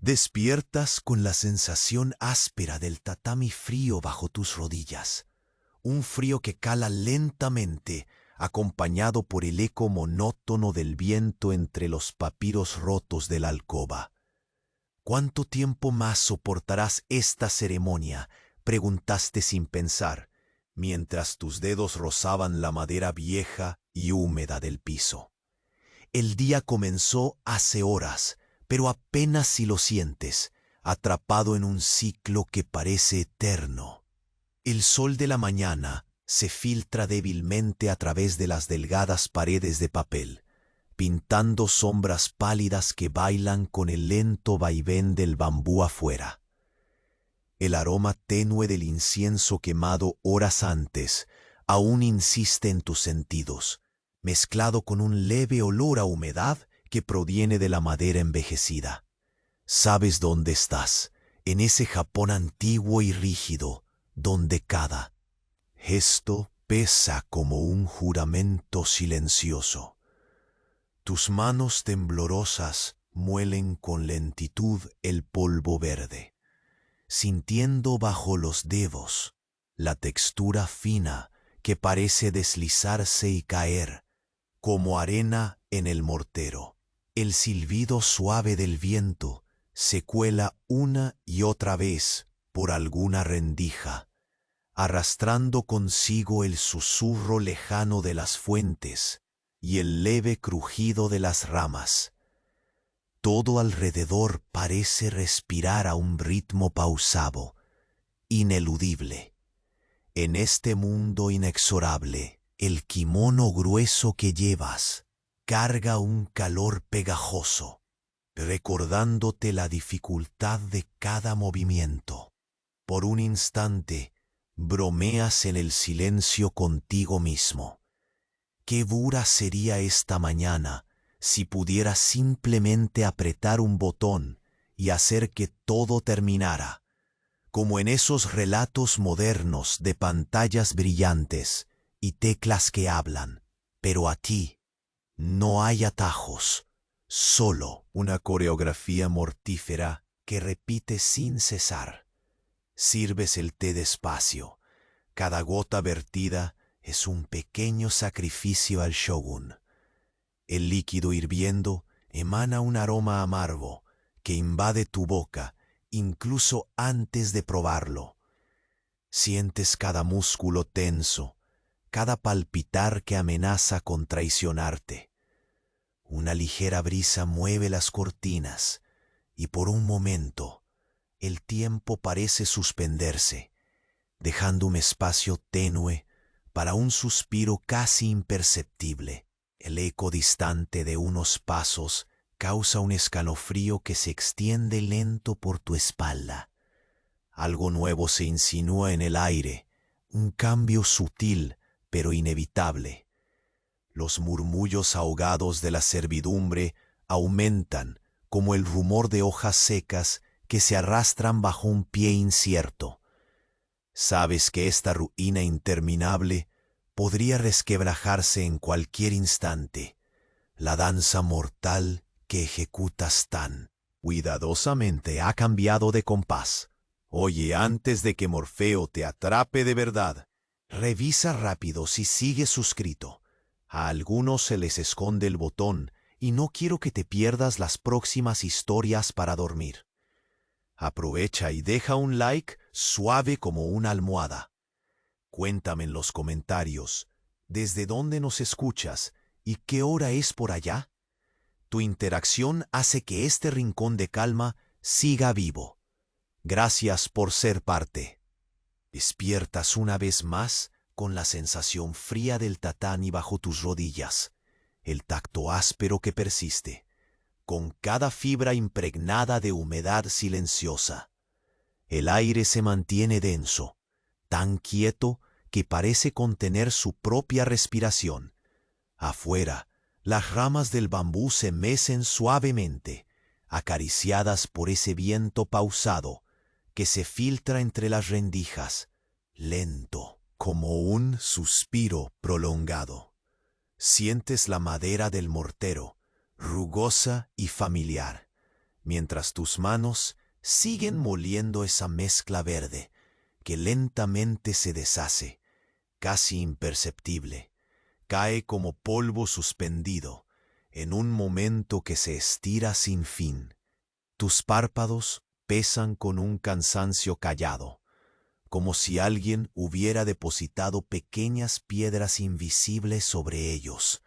Despiertas con la sensación áspera del tatami frío bajo tus rodillas, un frío que cala lentamente, acompañado por el eco monótono del viento entre los papiros rotos de la alcoba. ¿Cuánto tiempo más soportarás esta ceremonia?, preguntaste sin pensar, mientras tus dedos rozaban la madera vieja y húmeda del piso. El día comenzó hace horas, pero apenas si lo sientes, atrapado en un ciclo que parece eterno. El sol de la mañana se filtra débilmente a través de las delgadas paredes de papel, pintando sombras pálidas que bailan con el lento vaivén del bambú afuera. El aroma tenue del incienso quemado horas antes aún insiste en tus sentidos, mezclado con un leve olor a humedad que proviene de la madera envejecida. Sabes dónde estás, en ese Japón antiguo y rígido, donde cada gesto pesa como un juramento silencioso. Tus manos temblorosas muelen con lentitud el polvo verde, sintiendo bajo los dedos la textura fina que parece deslizarse y caer, como arena en el mortero. El silbido suave del viento se cuela una y otra vez por alguna rendija, arrastrando consigo el susurro lejano de las fuentes y el leve crujido de las ramas. Todo alrededor parece respirar a un ritmo pausado, ineludible. En este mundo inexorable, el kimono grueso que llevas carga un calor pegajoso, recordándote la dificultad de cada movimiento. Por un instante, bromeas en el silencio contigo mismo. Qué dura sería esta mañana si pudiera simplemente apretar un botón y hacer que todo terminara, como en esos relatos modernos de pantallas brillantes y teclas que hablan. Pero aquí no hay atajos, solo una coreografía mortífera que repite sin cesar. Sirves el té despacio. Cada gota vertida es un pequeño sacrificio al shogun. El líquido hirviendo emana un aroma amargo que invade tu boca incluso antes de probarlo. Sientes cada músculo tenso, cada palpitar que amenaza con traicionarte. Una ligera brisa mueve las cortinas y por un momento el tiempo parece suspenderse, dejando un espacio tenue para un suspiro casi imperceptible. El eco distante de unos pasos causa un escalofrío que se extiende lento por tu espalda. Algo nuevo se insinúa en el aire, un cambio sutil pero inevitable. Los murmullos ahogados de la servidumbre aumentan como el rumor de hojas secas que se arrastran bajo un pie incierto. Sabes que esta ruina interminable podría resquebrajarse en cualquier instante. La danza mortal que ejecutas tan cuidadosamente ha cambiado de compás. Oye, antes de que Morfeo te atrape de verdad, revisa rápido si sigues suscrito. A algunos se les esconde el botón y no quiero que te pierdas las próximas historias para dormir. Aprovecha y deja un like suave como una almohada. Cuéntame en los comentarios desde dónde nos escuchas y qué hora es por allá. Tu interacción hace que este rincón de calma siga vivo. Gracias por ser parte. Despiertas una vez más con la sensación fría del tatami bajo tus rodillas, el tacto áspero que persiste, con cada fibra impregnada de humedad silenciosa. El aire se mantiene denso, tan quieto que parece contener su propia respiración. Afuera, las ramas del bambú se mecen suavemente, acariciadas por ese viento pausado que se filtra entre las rendijas, lento, como un suspiro prolongado. Sientes la madera del mortero, rugosa y familiar, mientras tus manos siguen moliendo esa mezcla verde que lentamente se deshace, casi imperceptible, cae como polvo suspendido en un momento que se estira sin fin. Tus párpados pesan con un cansancio callado, como si alguien hubiera depositado pequeñas piedras invisibles sobre ellos,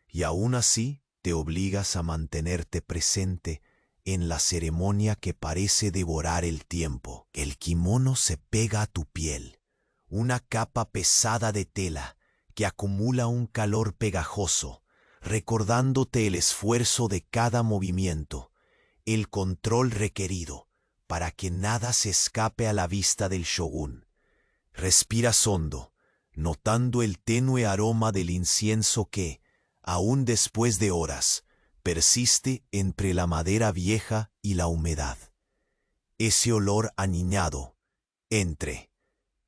y aún así te obligas a mantenerte presente en la ceremonia que parece devorar el tiempo. El kimono se pega a tu piel, una capa pesada de tela que acumula un calor pegajoso, recordándote el esfuerzo de cada movimiento, el control requerido para que nada se escape a la vista del shōgun. Respiras hondo, notando el tenue aroma del incienso que, aún después de horas, persiste entre la madera vieja y la humedad. Ese olor aniñado, entre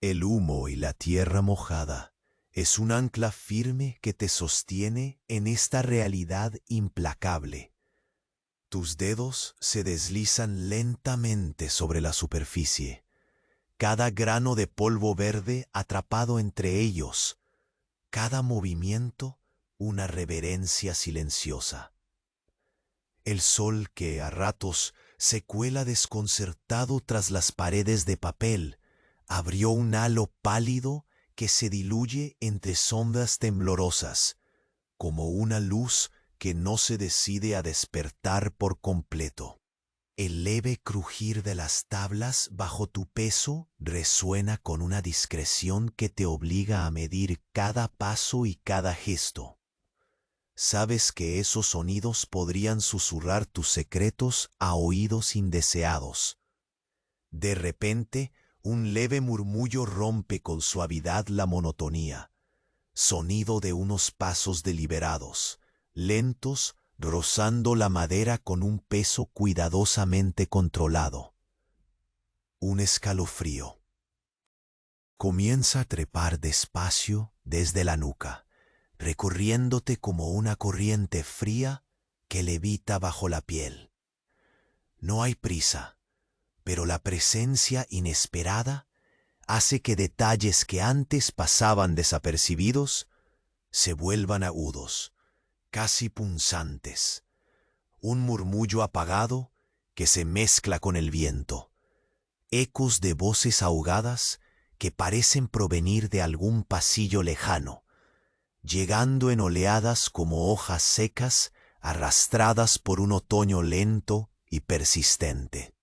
el humo y la tierra mojada, es un ancla firme que te sostiene en esta realidad implacable. Tus dedos se deslizan lentamente sobre la superficie, cada grano de polvo verde atrapado entre ellos, cada movimiento una reverencia silenciosa. El sol que a ratos se cuela desconcertado tras las paredes de papel, abrió un halo pálido que se diluye entre sombras temblorosas, como una luz que no se decide a despertar por completo. El leve crujir de las tablas bajo tu peso resuena con una discreción que te obliga a medir cada paso y cada gesto. Sabes que esos sonidos podrían susurrar tus secretos a oídos indeseados. De repente, un leve murmullo rompe con suavidad la monotonía, sonido de unos pasos deliberados, lentos, rozando la madera con un peso cuidadosamente controlado. Un escalofrío comienza a trepar despacio desde la nuca, recorriéndote como una corriente fría que levita bajo la piel. No hay prisa, pero la presencia inesperada hace que detalles que antes pasaban desapercibidos se vuelvan agudos, casi punzantes. Un murmullo apagado que se mezcla con el viento. Ecos de voces ahogadas que parecen provenir de algún pasillo lejano, llegando en oleadas como hojas secas arrastradas por un otoño lento y persistente.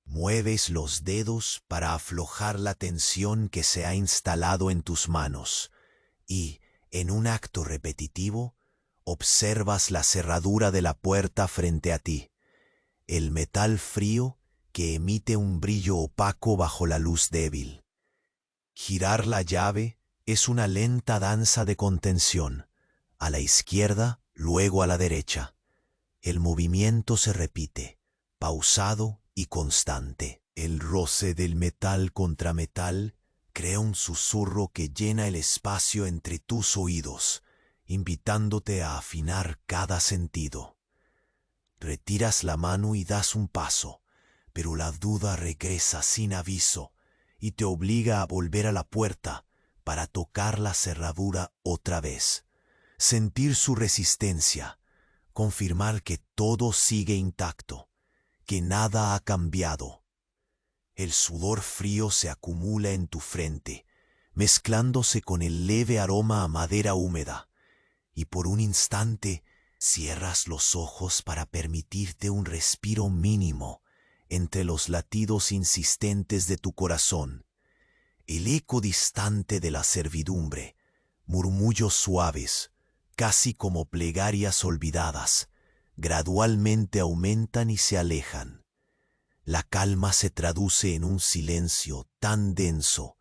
Mueves los dedos para aflojar la tensión que se ha instalado en tus manos y, en un acto repetitivo, observas la cerradura de la puerta frente a ti, el metal frío que emite un brillo opaco bajo la luz débil. Girar la llave es una lenta danza de contención, a la izquierda, luego a la derecha. El movimiento se repite, pausado y constante. El roce del metal contra metal crea un susurro que llena el espacio entre tus oídos, invitándote a afinar cada sentido. Retiras la mano y das un paso, pero la duda regresa sin aviso y te obliga a volver a la puerta para tocar la cerradura otra vez, sentir su resistencia, confirmar que todo sigue intacto, que nada ha cambiado. El sudor frío se acumula en tu frente, mezclándose con el leve aroma a madera húmeda, y por un instante cierras los ojos para permitirte un respiro mínimo entre los latidos insistentes de tu corazón. El eco distante de la servidumbre, murmullos suaves, casi como plegarias olvidadas, gradualmente aumentan y se alejan. La calma se traduce en un silencio tan denso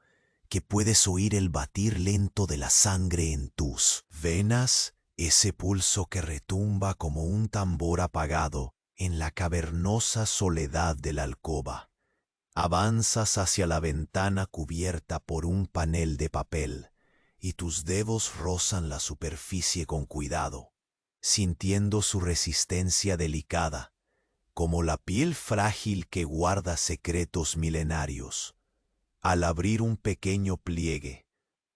que puedes oír el batir lento de la sangre en tus venas, ese pulso que retumba como un tambor apagado en la cavernosa soledad de la alcoba. Avanzas hacia la ventana cubierta por un panel de papel y tus dedos rozan la superficie con cuidado, sintiendo su resistencia delicada, como la piel frágil que guarda secretos milenarios. Al abrir un pequeño pliegue,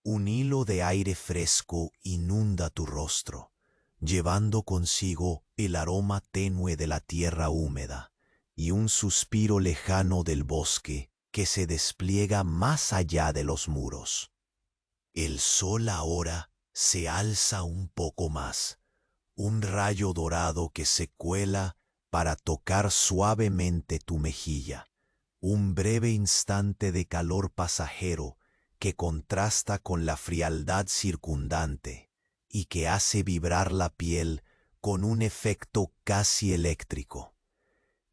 un hilo de aire fresco inunda tu rostro, llevando consigo el aroma tenue de la tierra húmeda y un suspiro lejano del bosque que se despliega más allá de los muros. El sol ahora se alza un poco más, un rayo dorado que se cuela para tocar suavemente tu mejilla, un breve instante de calor pasajero que contrasta con la frialdad circundante y que hace vibrar la piel con un efecto casi eléctrico.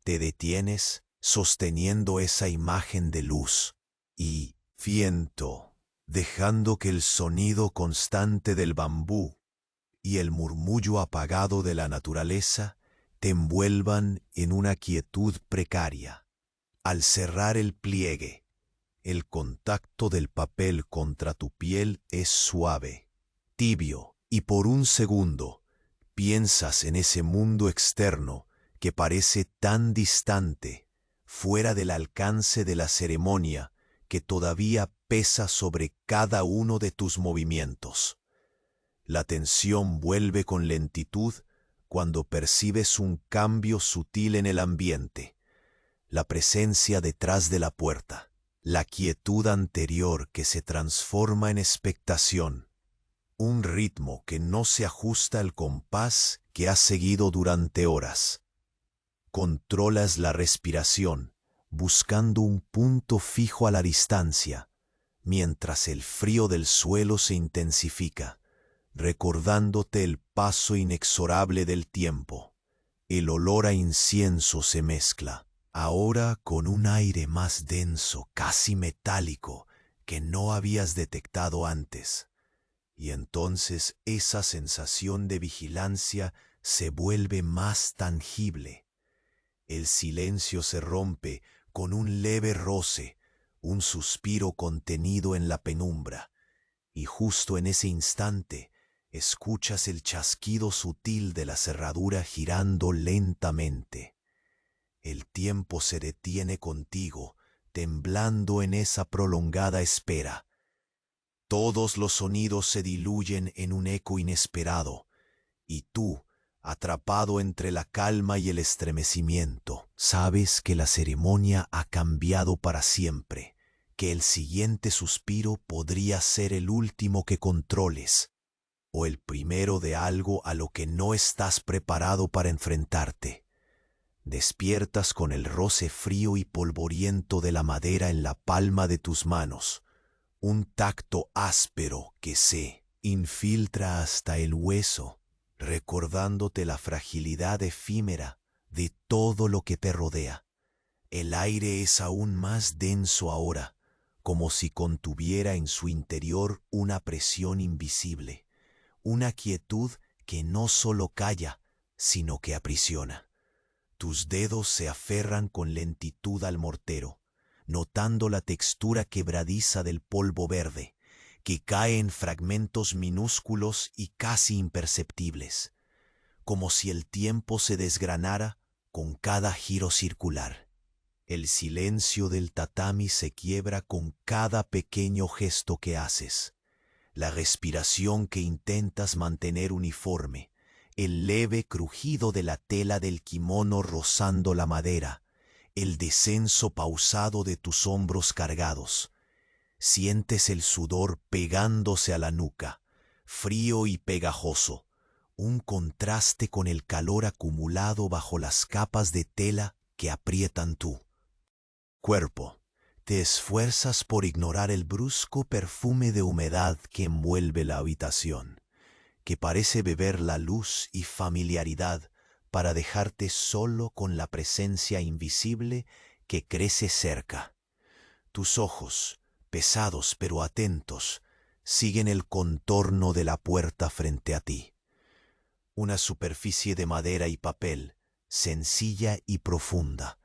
Te detienes sosteniendo esa imagen de luz y viento, dejando que el sonido constante del bambú y el murmullo apagado de la naturaleza te envuelvan en una quietud precaria. Al cerrar el pliegue, el contacto del papel contra tu piel es suave, tibio, y por un segundo piensas en ese mundo externo que parece tan distante, fuera del alcance de la ceremonia, que todavía pesa sobre cada uno de tus movimientos. La tensión vuelve con lentitud cuando percibes un cambio sutil en el ambiente, la presencia detrás de la puerta, la quietud anterior que se transforma en expectación, un ritmo que no se ajusta al compás que has seguido durante horas. Controlas la respiración, buscando un punto fijo a la distancia, mientras el frío del suelo se intensifica, recordándote el paso inexorable del tiempo. El olor a incienso se mezcla, ahora con un aire más denso, casi metálico, que no habías detectado antes. Y entonces esa sensación de vigilancia se vuelve más tangible. El silencio se rompe con un leve roce, un suspiro contenido en la penumbra, y justo en ese instante escuchas el chasquido sutil de la cerradura girando lentamente. El tiempo se detiene contigo, temblando en esa prolongada espera. Todos los sonidos se diluyen en un eco inesperado, y tú, atrapado entre la calma y el estremecimiento, sabes que la ceremonia ha cambiado para siempre, que el siguiente suspiro podría ser el último que controles, o el primero de algo a lo que no estás preparado para enfrentarte. Despiertas con el roce frío y polvoriento de la madera en la palma de tus manos, un tacto áspero que se infiltra hasta el hueso, recordándote la fragilidad efímera de todo lo que te rodea. El aire es aún más denso ahora, como si contuviera en su interior una presión invisible, una quietud que no solo calla, sino que aprisiona. Tus dedos se aferran con lentitud al mortero, notando la textura quebradiza del polvo verde, que cae en fragmentos minúsculos y casi imperceptibles, como si el tiempo se desgranara con cada giro circular. El silencio del tatami se quiebra con cada pequeño gesto que haces, la respiración que intentas mantener uniforme, el leve crujido de la tela del kimono rozando la madera, el descenso pausado de tus hombros cargados. Sientes el sudor pegándose a la nuca, frío y pegajoso, un contraste con el calor acumulado bajo las capas de tela que aprietan tu cuerpo. Te esfuerzas por ignorar el brusco perfume de humedad que envuelve la habitación, que parece beber la luz y familiaridad para dejarte solo con la presencia invisible que crece cerca. Tus ojos, pesados pero atentos, siguen el contorno de la puerta frente a ti. Una superficie de madera y papel, sencilla y profunda,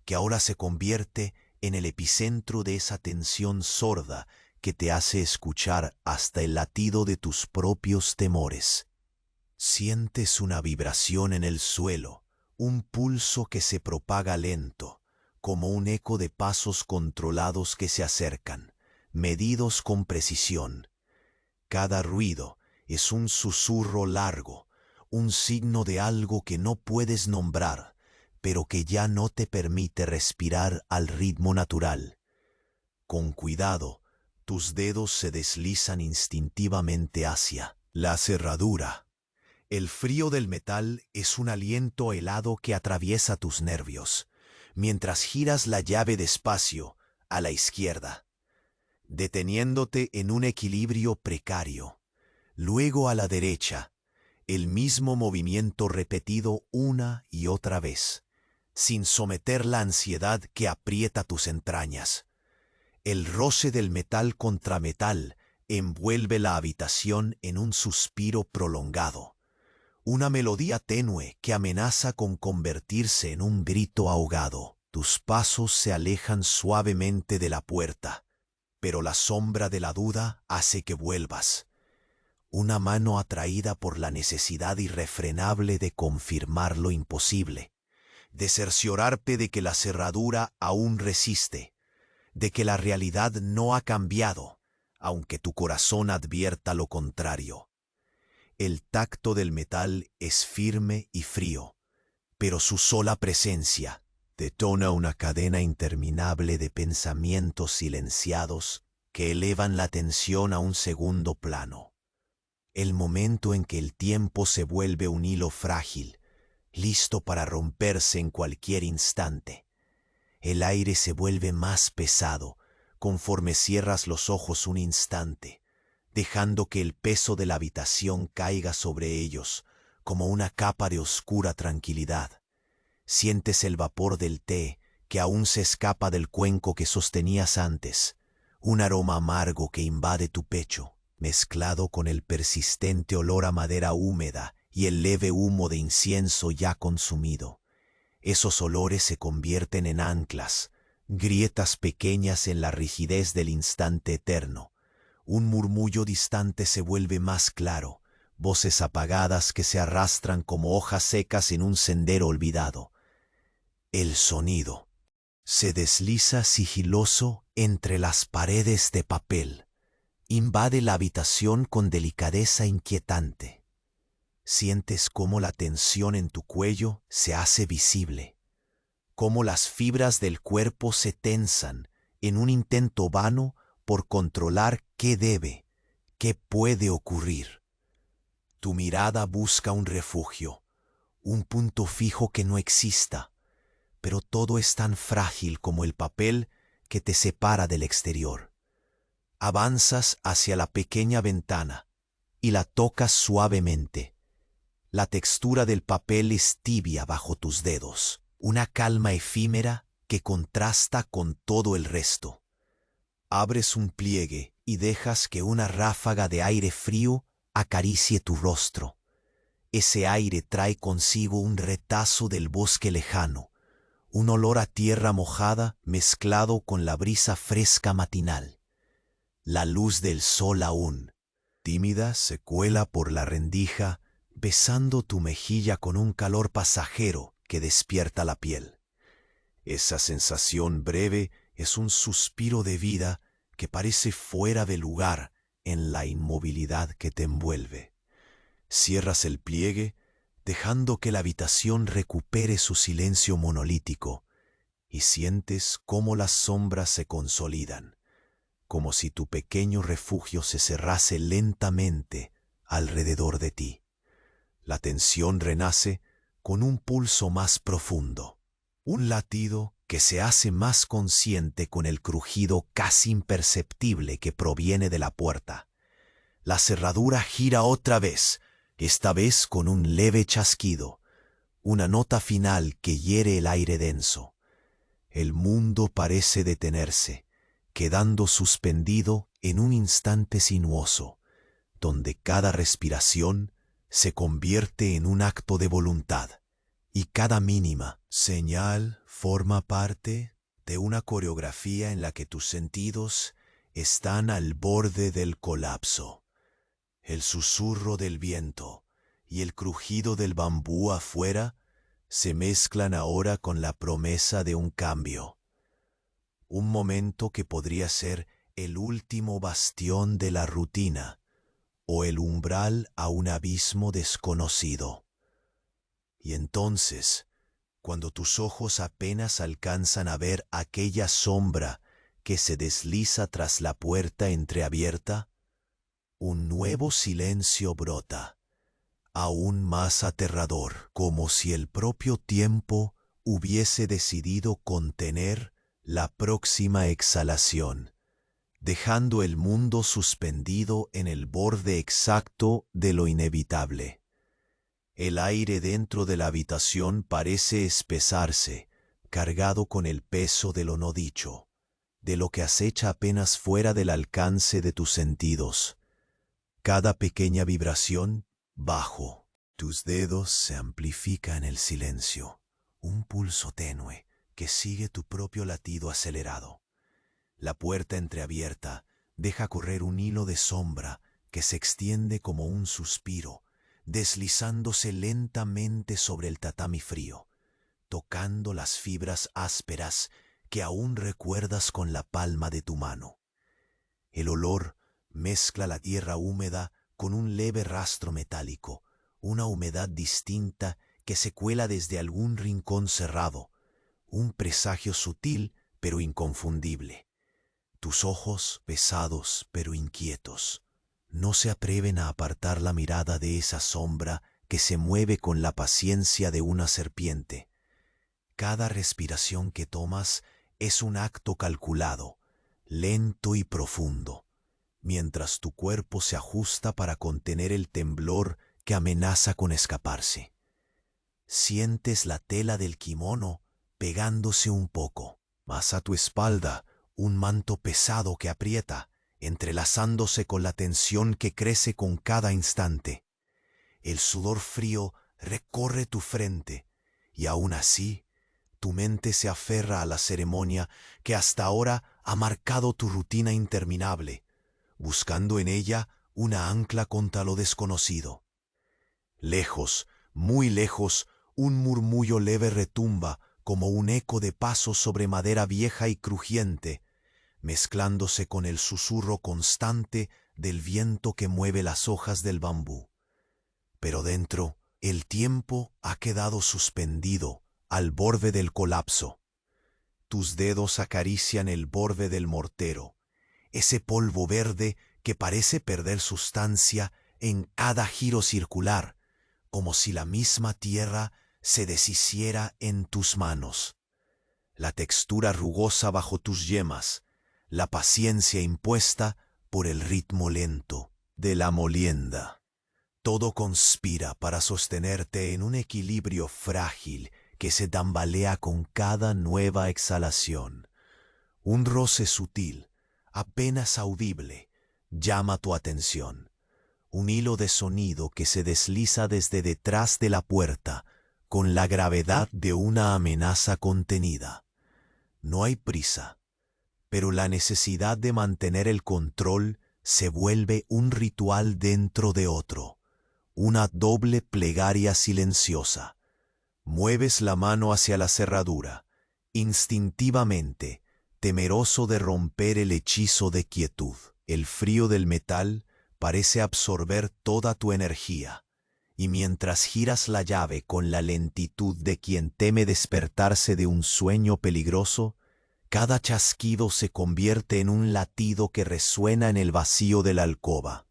que ahora se convierte en el epicentro de esa tensión sorda que te hace escuchar hasta el latido de tus propios temores. Sientes una vibración en el suelo, un pulso que se propaga lento, como un eco de pasos controlados que se acercan, medidos con precisión. Cada ruido es un susurro largo, un signo de algo que no puedes nombrar, pero que ya no te permite respirar al ritmo natural. Con cuidado, tus dedos se deslizan instintivamente hacia la cerradura. El frío del metal es un aliento helado que atraviesa tus nervios, mientras giras la llave despacio a la izquierda, deteniéndote en un equilibrio precario. Luego a la derecha, el mismo movimiento repetido una y otra vez, sin someter la ansiedad que aprieta tus entrañas. El roce del metal contra metal envuelve la habitación en un suspiro prolongado. Una melodía tenue que amenaza con convertirse en un grito ahogado. Tus pasos se alejan suavemente de la puerta, pero la sombra de la duda hace que vuelvas. Una mano atraída por la necesidad irrefrenable de confirmar lo imposible, de cerciorarte de que la cerradura aún resiste, de que la realidad no ha cambiado, aunque tu corazón advierta lo contrario. El tacto del metal es firme y frío, pero su sola presencia detona una cadena interminable de pensamientos silenciados que elevan la tensión a un segundo plano. El momento en que el tiempo se vuelve un hilo frágil, listo para romperse en cualquier instante. El aire se vuelve más pesado conforme cierras los ojos un instante, dejando que el peso de la habitación caiga sobre ellos como una capa de oscura tranquilidad. Sientes el vapor del té que aún se escapa del cuenco que sostenías antes, un aroma amargo que invade tu pecho, mezclado con el persistente olor a madera húmeda y el leve humo de incienso ya consumido. Esos olores se convierten en anclas, grietas pequeñas en la rigidez del instante eterno. Un murmullo distante se vuelve más claro, voces apagadas que se arrastran como hojas secas en un sendero olvidado. El sonido se desliza sigiloso entre las paredes de papel. Invade la habitación con delicadeza inquietante. Sientes cómo la tensión en tu cuello se hace visible, cómo las fibras del cuerpo se tensan en un intento vano por controlar qué puede ocurrir. Tu mirada busca un refugio, un punto fijo que no exista, pero todo es tan frágil como el papel que te separa del exterior. Avanzas hacia la pequeña ventana y la tocas suavemente. La textura del papel es tibia bajo tus dedos, una calma efímera que contrasta con todo el resto. Abres un pliegue y dejas que una ráfaga de aire frío acaricie tu rostro. Ese aire trae consigo un retazo del bosque lejano, un olor a tierra mojada mezclado con la brisa fresca matinal. La luz del sol aún, tímida, se cuela por la rendija, besando tu mejilla con un calor pasajero que despierta la piel. Esa sensación breve es un suspiro de vida que parece fuera de lugar en la inmovilidad que te envuelve. Cierras el pliegue, dejando que la habitación recupere su silencio monolítico, y sientes cómo las sombras se consolidan, como si tu pequeño refugio se cerrase lentamente alrededor de ti. La tensión renace con un pulso más profundo, un latido que se hace más consciente con el crujido casi imperceptible que proviene de la puerta. La cerradura gira otra vez, esta vez con un leve chasquido, una nota final que hiere el aire denso. El mundo parece detenerse, quedando suspendido en un instante sinuoso, donde cada respiración se convierte en un acto de voluntad, y cada mínima señal forma parte de una coreografía en la que tus sentidos están al borde del colapso. El susurro del viento y el crujido del bambú afuera se mezclan ahora con la promesa de un cambio. Un momento que podría ser el último bastión de la rutina o el umbral a un abismo desconocido. Y entonces, cuando tus ojos apenas alcanzan a ver aquella sombra que se desliza tras la puerta entreabierta, un nuevo silencio brota, aún más aterrador, como si el propio tiempo hubiese decidido contener la próxima exhalación, dejando el mundo suspendido en el borde exacto de lo inevitable. El aire dentro de la habitación parece espesarse, cargado con el peso de lo no dicho, de lo que acecha apenas fuera del alcance de tus sentidos. Cada pequeña vibración, bajo tus dedos, se amplifica en el silencio, un pulso tenue que sigue tu propio latido acelerado. La puerta entreabierta deja correr un hilo de sombra que se extiende como un suspiro, deslizándose lentamente sobre el tatami frío, tocando las fibras ásperas que aún recuerdas con la palma de tu mano. El olor mezcla la tierra húmeda con un leve rastro metálico, una humedad distinta que se cuela desde algún rincón cerrado, un presagio sutil pero inconfundible. Tus ojos, pesados pero inquietos, no se atreven a apartar la mirada de esa sombra que se mueve con la paciencia de una serpiente. Cada respiración que tomas es un acto calculado, lento y profundo, mientras tu cuerpo se ajusta para contener el temblor que amenaza con escaparse. Sientes la tela del kimono pegándose un poco, más a tu espalda un manto pesado que aprieta, entrelazándose con la tensión que crece con cada instante. El sudor frío recorre tu frente y aún así tu mente se aferra a la ceremonia que hasta ahora ha marcado tu rutina interminable, buscando en ella una ancla contra lo desconocido. Lejos, muy lejos, un murmullo leve retumba como un eco de pasos sobre madera vieja y crujiente, mezclándose con el susurro constante del viento que mueve las hojas del bambú. Pero dentro, el tiempo ha quedado suspendido al borde del colapso. Tus dedos acarician el borde del mortero, ese polvo verde que parece perder sustancia en cada giro circular, como si la misma tierra se deshiciera en tus manos. La textura rugosa bajo tus yemas, la paciencia impuesta por el ritmo lento de la molienda. Todo conspira para sostenerte en un equilibrio frágil que se tambalea con cada nueva exhalación. Un roce sutil, apenas audible, llama tu atención. Un hilo de sonido que se desliza desde detrás de la puerta con la gravedad de una amenaza contenida. No hay prisa, pero la necesidad de mantener el control se vuelve un ritual dentro de otro, una doble plegaria silenciosa. Mueves la mano hacia la cerradura, instintivamente, temeroso de romper el hechizo de quietud. El frío del metal parece absorber toda tu energía, y mientras giras la llave con la lentitud de quien teme despertarse de un sueño peligroso, cada chasquido se convierte en un latido que resuena en el vacío de la alcoba.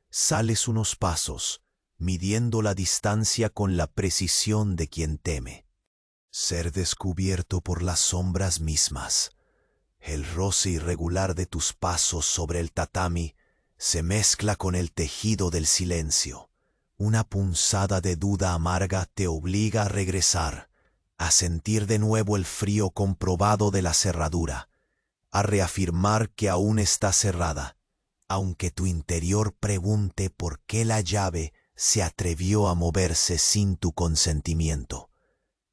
Sales unos pasos, midiendo la distancia con la precisión de quien teme ser descubierto por las sombras mismas. El roce irregular de tus pasos sobre el tatami se mezcla con el tejido del silencio. Una punzada de duda amarga te obliga a regresar, a sentir de nuevo el frío comprobado de la cerradura, a reafirmar que aún está cerrada, aunque tu interior pregunte por qué la llave se atrevió a moverse sin tu consentimiento.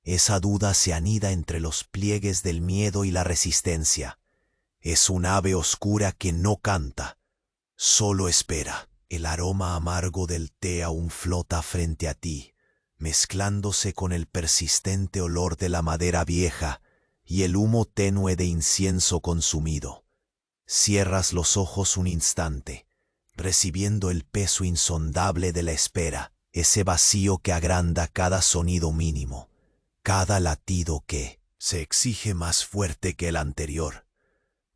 Esa duda se anida entre los pliegues del miedo y la resistencia. Es un ave oscura que no canta, solo espera. El aroma amargo del té aún flota frente a ti, mezclándose con el persistente olor de la madera vieja y el humo tenue de incienso consumido. Cierras los ojos un instante, recibiendo el peso insondable de la espera, ese vacío que agranda cada sonido mínimo, cada latido que se exige más fuerte que el anterior.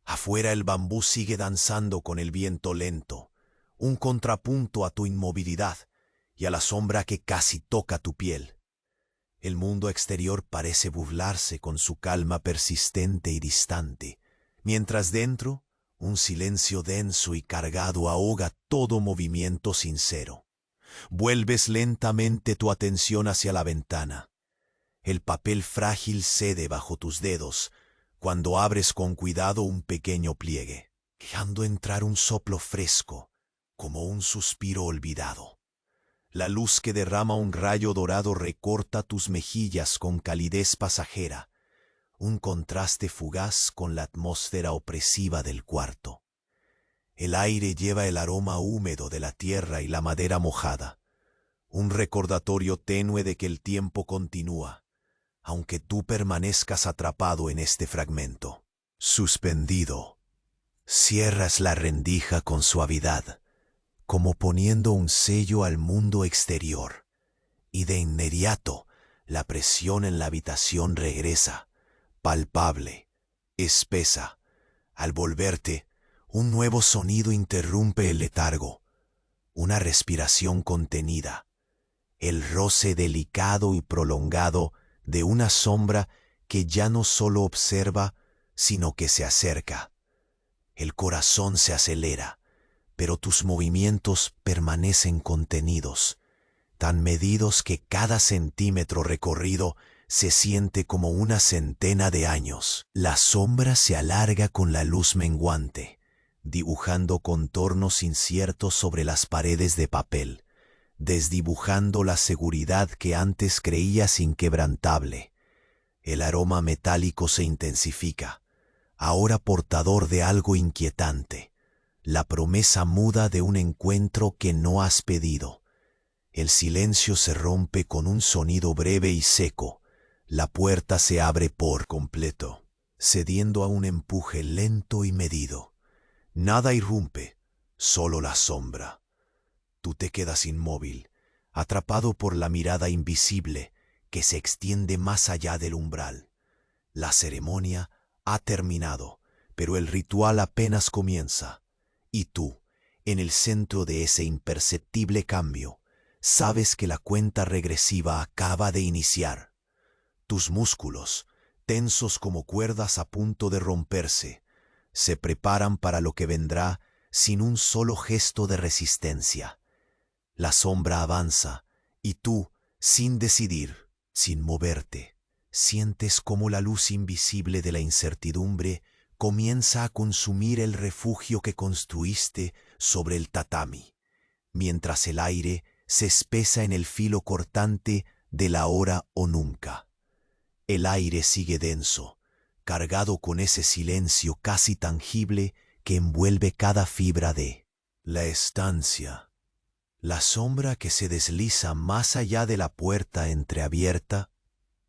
Afuera el bambú sigue danzando con el viento lento, un contrapunto a tu inmovilidad y a la sombra que casi toca tu piel. El mundo exterior parece burlarse con su calma persistente y distante, mientras dentro un silencio denso y cargado ahoga todo movimiento sincero. Vuelves lentamente tu atención hacia la ventana. El papel frágil cede bajo tus dedos cuando abres con cuidado un pequeño pliegue, dejando entrar un soplo fresco, como un suspiro olvidado. La luz que derrama un rayo dorado recorta tus mejillas con calidez pasajera, un contraste fugaz con la atmósfera opresiva del cuarto. El aire lleva el aroma húmedo de la tierra y la madera mojada, un recordatorio tenue de que el tiempo continúa, aunque tú permanezcas atrapado en este fragmento. Suspendido, cierras la rendija con suavidad, como poniendo un sello al mundo exterior, y de inmediato la presión en la habitación regresa, palpable, espesa. Al volverte, un nuevo sonido interrumpe el letargo, una respiración contenida, el roce delicado y prolongado de una sombra que ya no solo observa, sino que se acerca. El corazón se acelera, pero tus movimientos permanecen contenidos, tan medidos que cada centímetro recorrido se siente como una centena de años. La sombra se alarga con la luz menguante, dibujando contornos inciertos sobre las paredes de papel, desdibujando la seguridad que antes creías inquebrantable. El aroma metálico se intensifica, ahora portador de algo inquietante, la promesa muda de un encuentro que no has pedido. El silencio se rompe con un sonido breve y seco. La puerta se abre por completo, cediendo a un empuje lento y medido. Nada irrumpe, solo la sombra. Tú te quedas inmóvil, atrapado por la mirada invisible que se extiende más allá del umbral. La ceremonia ha terminado, pero el ritual apenas comienza. Y tú, en el centro de ese imperceptible cambio, sabes que la cuenta regresiva acaba de iniciar. Tus músculos, tensos como cuerdas a punto de romperse, se preparan para lo que vendrá sin un solo gesto de resistencia. La sombra avanza, y tú, sin decidir, sin moverte, sientes cómo la luz invisible de la incertidumbre comienza a consumir el refugio que construiste sobre el tatami, mientras el aire se espesa en el filo cortante de la hora o nunca. El aire sigue denso, cargado con ese silencio casi tangible que envuelve cada fibra de la estancia. La sombra que se desliza más allá de la puerta entreabierta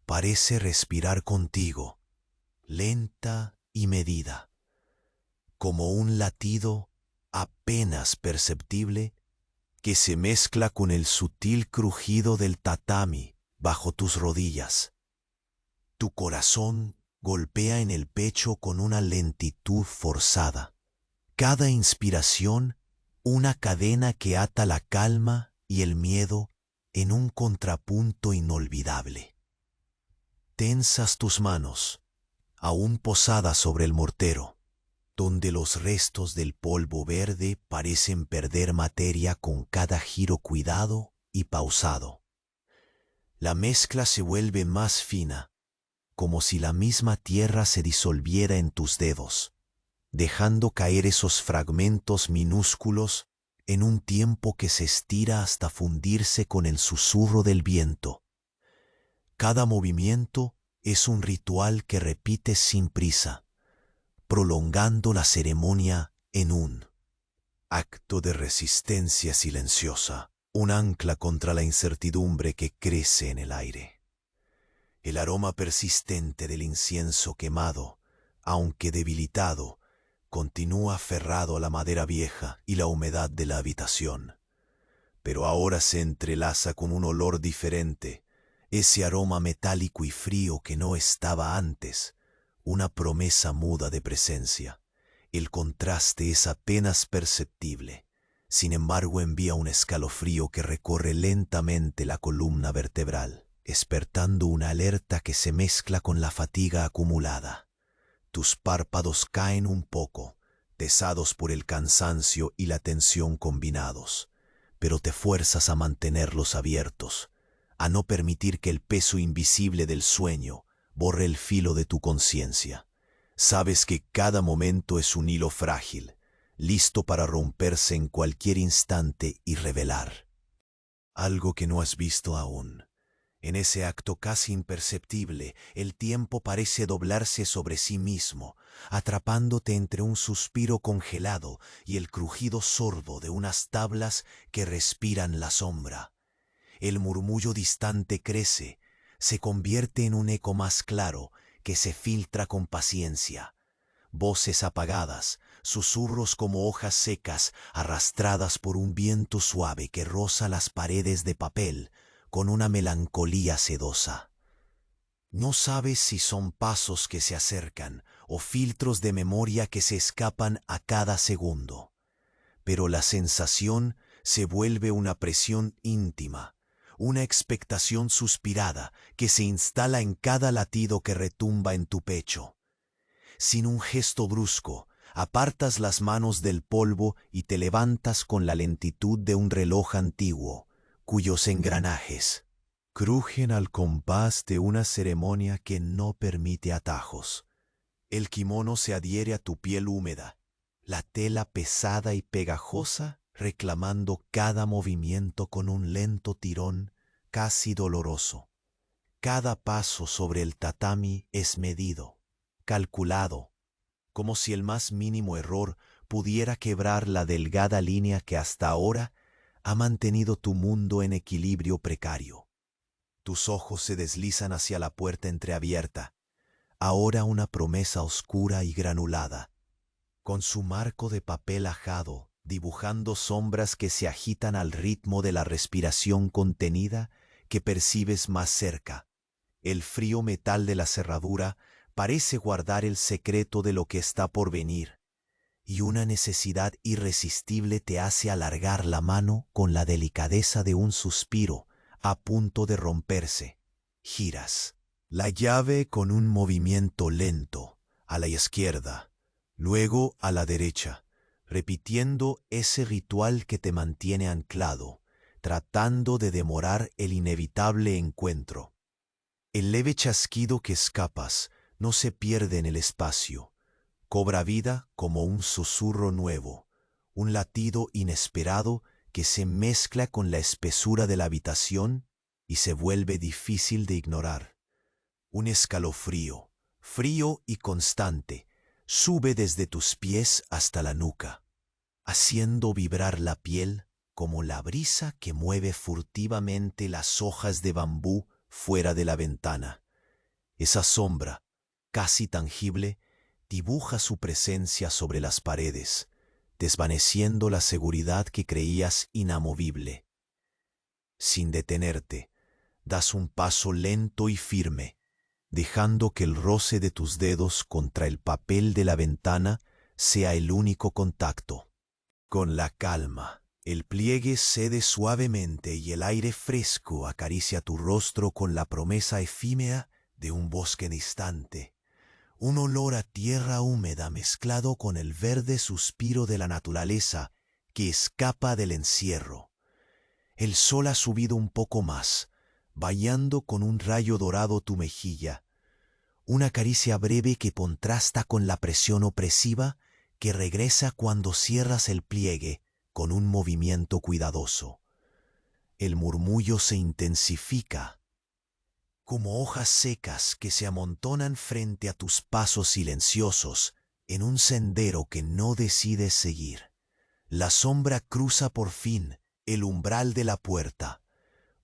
parece respirar contigo, lenta y medida, como un latido apenas perceptible que se mezcla con el sutil crujido del tatami bajo tus rodillas. Tu corazón golpea en el pecho con una lentitud forzada. Cada inspiración, una cadena que ata la calma y el miedo en un contrapunto inolvidable. Tensas tus manos, aún posadas sobre el mortero, donde los restos del polvo verde parecen perder materia con cada giro cuidado y pausado. La mezcla se vuelve más fina, como si la misma tierra se disolviera en tus dedos, dejando caer esos fragmentos minúsculos en un tiempo que se estira hasta fundirse con el susurro del viento. Cada movimiento es un ritual que repites sin prisa, prolongando la ceremonia en un acto de resistencia silenciosa, un ancla contra la incertidumbre que crece en el aire. El aroma persistente del incienso quemado, aunque debilitado, continúa aferrado a la madera vieja y la humedad de la habitación. Pero ahora se entrelaza con un olor diferente, ese aroma metálico y frío que no estaba antes, una promesa muda de presencia. El contraste es apenas perceptible, sin embargo envía un escalofrío que recorre lentamente la columna vertebral, despertando una alerta que se mezcla con la fatiga acumulada. Tus párpados caen un poco, pesados por el cansancio y la tensión combinados, pero te fuerzas a mantenerlos abiertos, a no permitir que el peso invisible del sueño borre el filo de tu conciencia. Sabes que cada momento es un hilo frágil, listo para romperse en cualquier instante y revelar algo que no has visto aún. En ese acto casi imperceptible, el tiempo parece doblarse sobre sí mismo, atrapándote entre un suspiro congelado y el crujido sordo de unas tablas que respiran la sombra. El murmullo distante crece, se convierte en un eco más claro que se filtra con paciencia. Voces apagadas, susurros como hojas secas arrastradas por un viento suave que roza las paredes de papel con una melancolía sedosa. No sabes si son pasos que se acercan o filtros de memoria que se escapan a cada segundo, pero la sensación se vuelve una presión íntima, una expectación suspirada que se instala en cada latido que retumba en tu pecho. Sin un gesto brusco, apartas las manos del polvo y te levantas con la lentitud de un reloj antiguo, cuyos engranajes crujen al compás de una ceremonia que no permite atajos. El kimono se adhiere a tu piel húmeda, la tela pesada y pegajosa reclamando cada movimiento con un lento tirón casi doloroso. Cada paso sobre el tatami es medido, calculado, como si el más mínimo error pudiera quebrar la delgada línea que hasta ahora ha mantenido tu mundo en equilibrio precario. Tus ojos se deslizan hacia la puerta entreabierta, ahora una promesa oscura y granulada, con su marco de papel ajado, dibujando sombras que se agitan al ritmo de la respiración contenida que percibes más cerca. El frío metal de la cerradura parece guardar el secreto de lo que está por venir, y una necesidad irresistible te hace alargar la mano con la delicadeza de un suspiro a punto de romperse. Giras la llave con un movimiento lento, a la izquierda, luego a la derecha, repitiendo ese ritual que te mantiene anclado, tratando de demorar el inevitable encuentro. El leve chasquido que escapas no se pierde en el espacio, cobra vida como un susurro nuevo, un latido inesperado que se mezcla con la espesura de la habitación y se vuelve difícil de ignorar. Un escalofrío, frío y constante, sube desde tus pies hasta la nuca, haciendo vibrar la piel como la brisa que mueve furtivamente las hojas de bambú fuera de la ventana. Esa sombra, casi tangible, dibuja su presencia sobre las paredes, desvaneciendo la seguridad que creías inamovible. Sin detenerte, das un paso lento y firme, dejando que el roce de tus dedos contra el papel de la ventana sea el único contacto. Con la calma, el pliegue cede suavemente y el aire fresco acaricia tu rostro con la promesa efímera de un bosque distante. Un olor a tierra húmeda mezclado con el verde suspiro de la naturaleza que escapa del encierro. El sol ha subido un poco más, bañando con un rayo dorado tu mejilla. Una caricia breve que contrasta con la presión opresiva que regresa cuando cierras el pliegue con un movimiento cuidadoso. El murmullo se intensifica, como hojas secas que se amontonan frente a tus pasos silenciosos en un sendero que no decides seguir. La sombra cruza por fin el umbral de la puerta,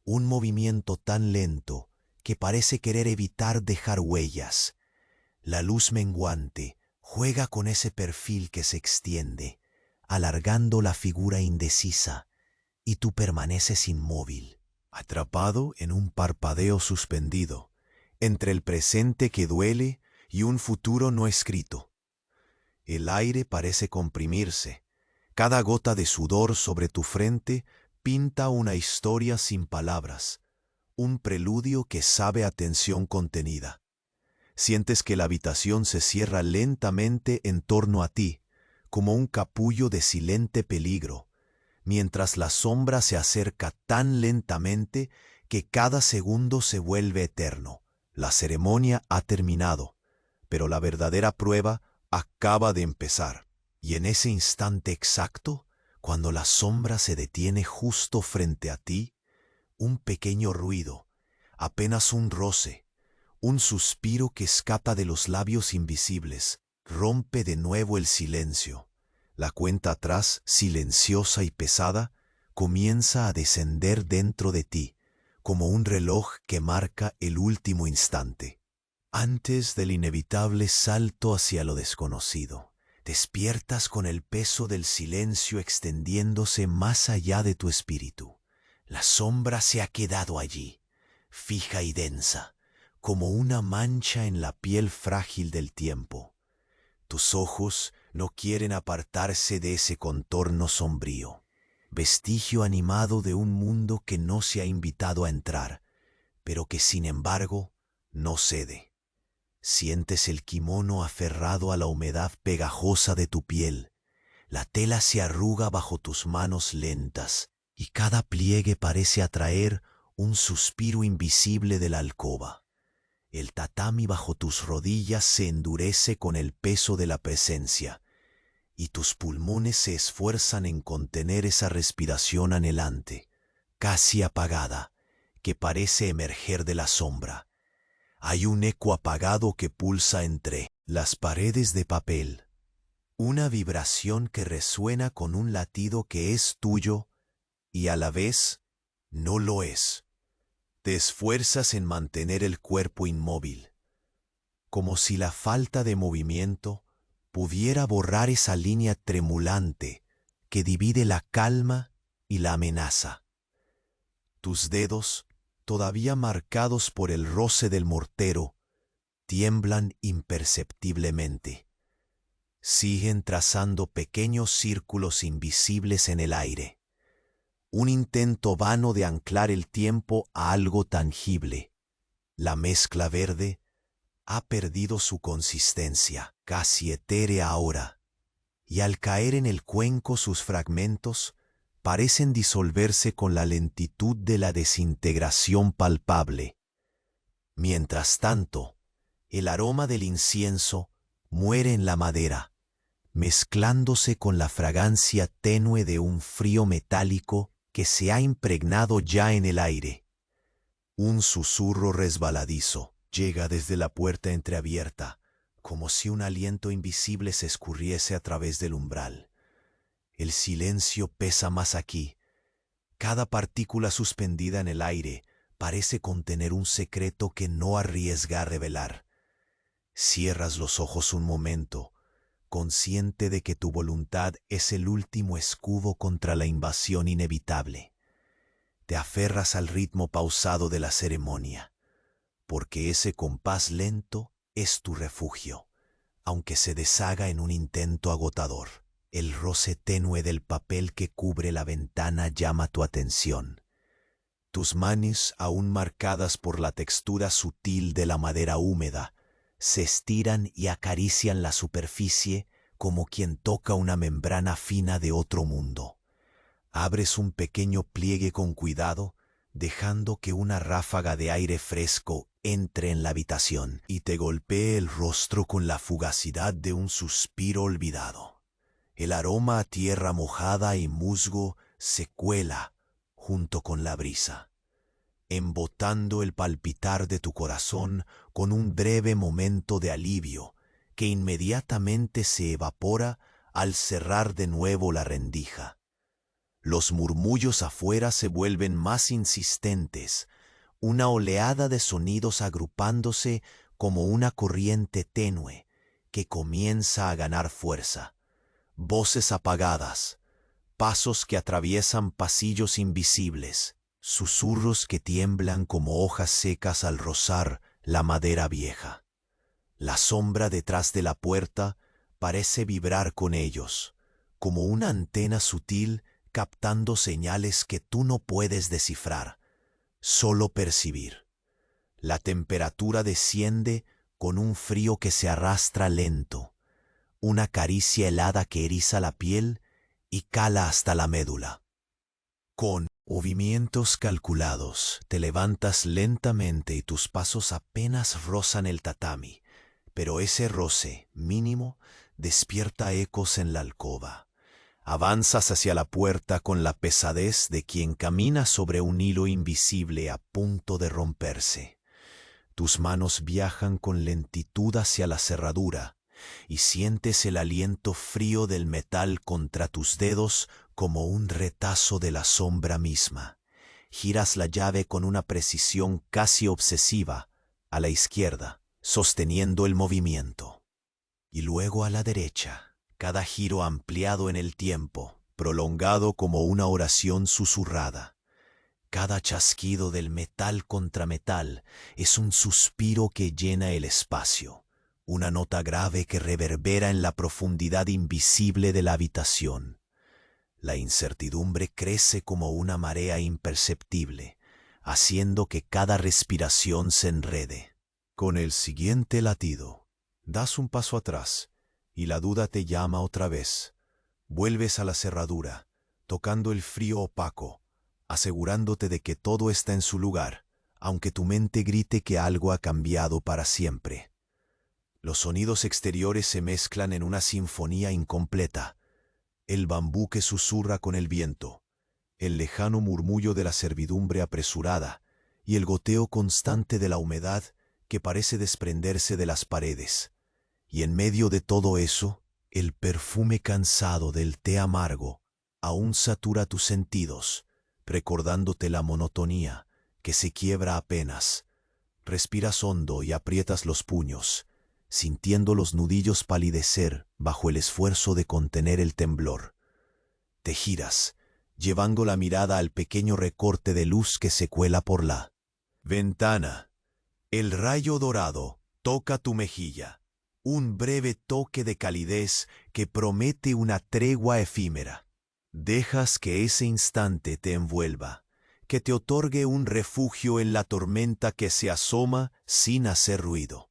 un movimiento tan lento que parece querer evitar dejar huellas. La luz menguante juega con ese perfil que se extiende, alargando la figura indecisa, y tú permaneces inmóvil, atrapado en un parpadeo suspendido, entre el presente que duele y un futuro no escrito. El aire parece comprimirse. Cada gota de sudor sobre tu frente pinta una historia sin palabras, un preludio que sabe a tensión contenida. Sientes que la habitación se cierra lentamente en torno a ti, como un capullo de silente peligro, mientras la sombra se acerca tan lentamente que cada segundo se vuelve eterno. La ceremonia ha terminado, pero la verdadera prueba acaba de empezar. Y en ese instante exacto, cuando la sombra se detiene justo frente a ti, un pequeño ruido, apenas un roce, un suspiro que escapa de los labios invisibles, rompe de nuevo el silencio. La cuenta atrás, silenciosa y pesada, comienza a descender dentro de ti, como un reloj que marca el último instante. Antes del inevitable salto hacia lo desconocido, despiertas con el peso del silencio extendiéndose más allá de tu espíritu. La sombra se ha quedado allí, fija y densa, como una mancha en la piel frágil del tiempo. Tus ojos no quieren apartarse de ese contorno sombrío, vestigio animado de un mundo que no se ha invitado a entrar, pero que sin embargo no cede. Sientes el kimono aferrado a la humedad pegajosa de tu piel. La tela se arruga bajo tus manos lentas y cada pliegue parece atraer un suspiro invisible de la alcoba. El tatami bajo tus rodillas se endurece con el peso de la presencia y tus pulmones se esfuerzan en contener esa respiración anhelante, casi apagada, que parece emerger de la sombra. Hay un eco apagado que pulsa entre las paredes de papel, una vibración que resuena con un latido que es tuyo y a la vez no lo es. Te esfuerzas en mantener el cuerpo inmóvil, como si la falta de movimiento pudiera borrar esa línea tremulante que divide la calma y la amenaza. Tus dedos, todavía marcados por el roce del mortero, tiemblan imperceptiblemente. Siguen trazando pequeños círculos invisibles en el aire. Un intento vano de anclar el tiempo a algo tangible. La mezcla verde ha perdido su consistencia, casi etérea ahora, y al caer en el cuenco sus fragmentos parecen disolverse con la lentitud de la desintegración palpable. Mientras tanto, el aroma del incienso muere en la madera, mezclándose con la fragancia tenue de un frío metálico que se ha impregnado ya en el aire. Un susurro resbaladizo llega desde la puerta entreabierta, como si un aliento invisible se escurriese a través del umbral. El silencio pesa más aquí. Cada partícula suspendida en el aire parece contener un secreto que no arriesga a revelar. Cierras los ojos un momento, consciente de que tu voluntad es el último escudo contra la invasión inevitable. Te aferras al ritmo pausado de la ceremonia, porque ese compás lento es tu refugio, aunque se deshaga en un intento agotador. El roce tenue del papel que cubre la ventana llama tu atención. Tus manos, aún marcadas por la textura sutil de la madera húmeda, se estiran y acarician la superficie como quien toca una membrana fina de otro mundo. Abres un pequeño pliegue con cuidado, dejando que una ráfaga de aire fresco entre en la habitación y te golpee el rostro con la fugacidad de un suspiro olvidado. El aroma a tierra mojada y musgo se cuela junto con la brisa, embotando el palpitar de tu corazón con un breve momento de alivio que inmediatamente se evapora al cerrar de nuevo la rendija. Los murmullos afuera se vuelven más insistentes, una oleada de sonidos agrupándose como una corriente tenue que comienza a ganar fuerza. Voces apagadas, pasos que atraviesan pasillos invisibles, susurros que tiemblan como hojas secas al rozar la madera vieja. La sombra detrás de la puerta parece vibrar con ellos, como una antena sutil captando señales que tú no puedes descifrar, solo percibir. La temperatura desciende con un frío que se arrastra lento, una caricia helada que eriza la piel y cala hasta la médula. Con movimientos calculados, te levantas lentamente y tus pasos apenas rozan el tatami, pero ese roce mínimo despierta ecos en la alcoba. Avanzas hacia la puerta con la pesadez de quien camina sobre un hilo invisible a punto de romperse. Tus manos viajan con lentitud hacia la cerradura y sientes el aliento frío del metal contra tus dedos como un retazo de la sombra misma. Giras la llave con una precisión casi obsesiva a la izquierda, sosteniendo el movimiento. Y luego a la derecha. Cada giro ampliado en el tiempo, prolongado como una oración susurrada. Cada chasquido del metal contra metal es un suspiro que llena el espacio, una nota grave que reverbera en la profundidad invisible de la habitación. La incertidumbre crece como una marea imperceptible, haciendo que cada respiración se enrede. Con el siguiente latido, das un paso atrás, y la duda te llama otra vez. Vuelves a la cerradura, tocando el frío opaco, asegurándote de que todo está en su lugar, aunque tu mente grite que algo ha cambiado para siempre. Los sonidos exteriores se mezclan en una sinfonía incompleta. El bambú que susurra con el viento, el lejano murmullo de la servidumbre apresurada y el goteo constante de la humedad que parece desprenderse de las paredes. Y en medio de todo eso, el perfume cansado del té amargo aún satura tus sentidos, recordándote la monotonía que se quiebra apenas. Respiras hondo y aprietas los puños, sintiendo los nudillos palidecer bajo el esfuerzo de contener el temblor. Te giras, llevando la mirada al pequeño recorte de luz que se cuela por la ventana. El rayo dorado toca tu mejilla. Un breve toque de calidez que promete una tregua efímera. Dejas que ese instante te envuelva, que te otorgue un refugio en la tormenta que se asoma sin hacer ruido.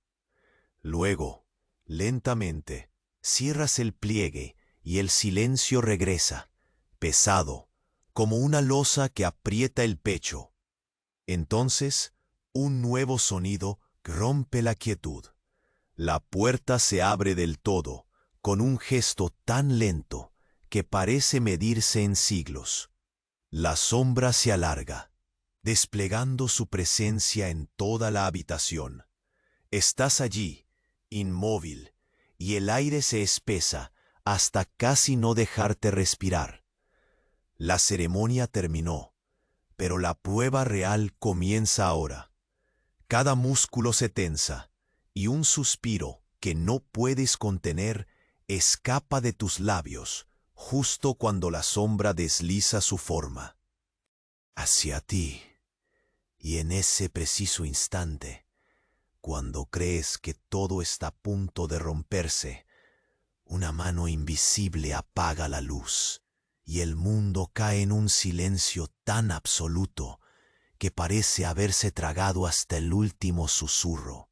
Luego, lentamente, cierras el pliegue y el silencio regresa, pesado, como una losa que aprieta el pecho. Entonces, un nuevo sonido rompe la quietud. La puerta se abre del todo, con un gesto tan lento que parece medirse en siglos. La sombra se alarga, desplegando su presencia en toda la habitación. Estás allí, inmóvil, y el aire se espesa hasta casi no dejarte respirar. La ceremonia terminó, pero la prueba real comienza ahora. Cada músculo se tensa, y un suspiro que no puedes contener escapa de tus labios justo cuando la sombra desliza su forma hacia ti. Y en ese preciso instante, cuando crees que todo está a punto de romperse, una mano invisible apaga la luz y el mundo cae en un silencio tan absoluto que parece haberse tragado hasta el último susurro.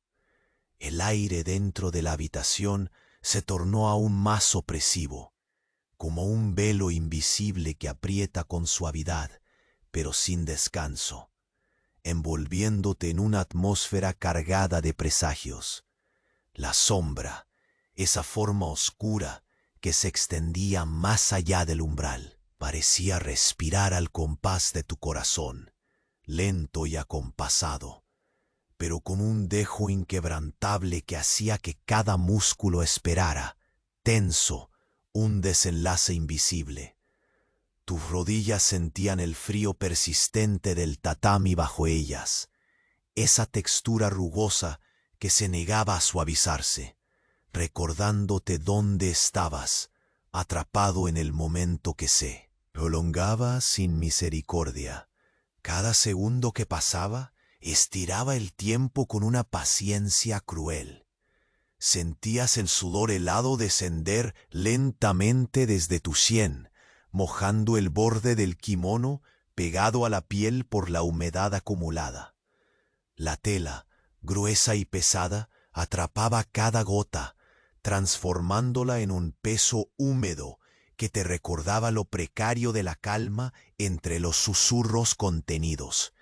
El aire dentro de la habitación se tornó aún más opresivo, como un velo invisible que aprieta con suavidad, pero sin descanso, envolviéndote en una atmósfera cargada de presagios. La sombra, esa forma oscura que se extendía más allá del umbral, parecía respirar al compás de tu corazón, lento y acompasado, pero con un dejo inquebrantable que hacía que cada músculo esperara, tenso, un desenlace invisible. Tus rodillas sentían el frío persistente del tatami bajo ellas, esa textura rugosa que se negaba a suavizarse, recordándote dónde estabas, atrapado en el momento que se prolongaba sin misericordia. Cada segundo que pasaba, estiraba el tiempo con una paciencia cruel. Sentías el sudor helado descender lentamente desde tu sien, mojando el borde del kimono pegado a la piel por la humedad acumulada. La tela, gruesa y pesada, atrapaba cada gota, transformándola en un peso húmedo que te recordaba lo precario de la calma entre los susurros contenidos.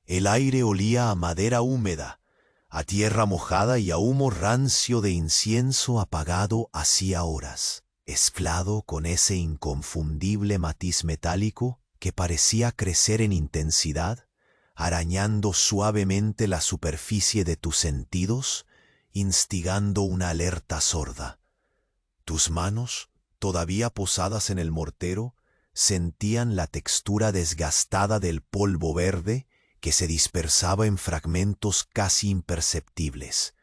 El aire olía a madera húmeda, a tierra mojada y a humo rancio de incienso apagado hacía horas, esflado con ese inconfundible matiz metálico que parecía crecer en intensidad, arañando suavemente la superficie de tus sentidos, instigando una alerta sorda. Tus manos, todavía posadas en el mortero, sentían la textura desgastada del polvo verde que se dispersaba en fragmentos casi imperceptibles.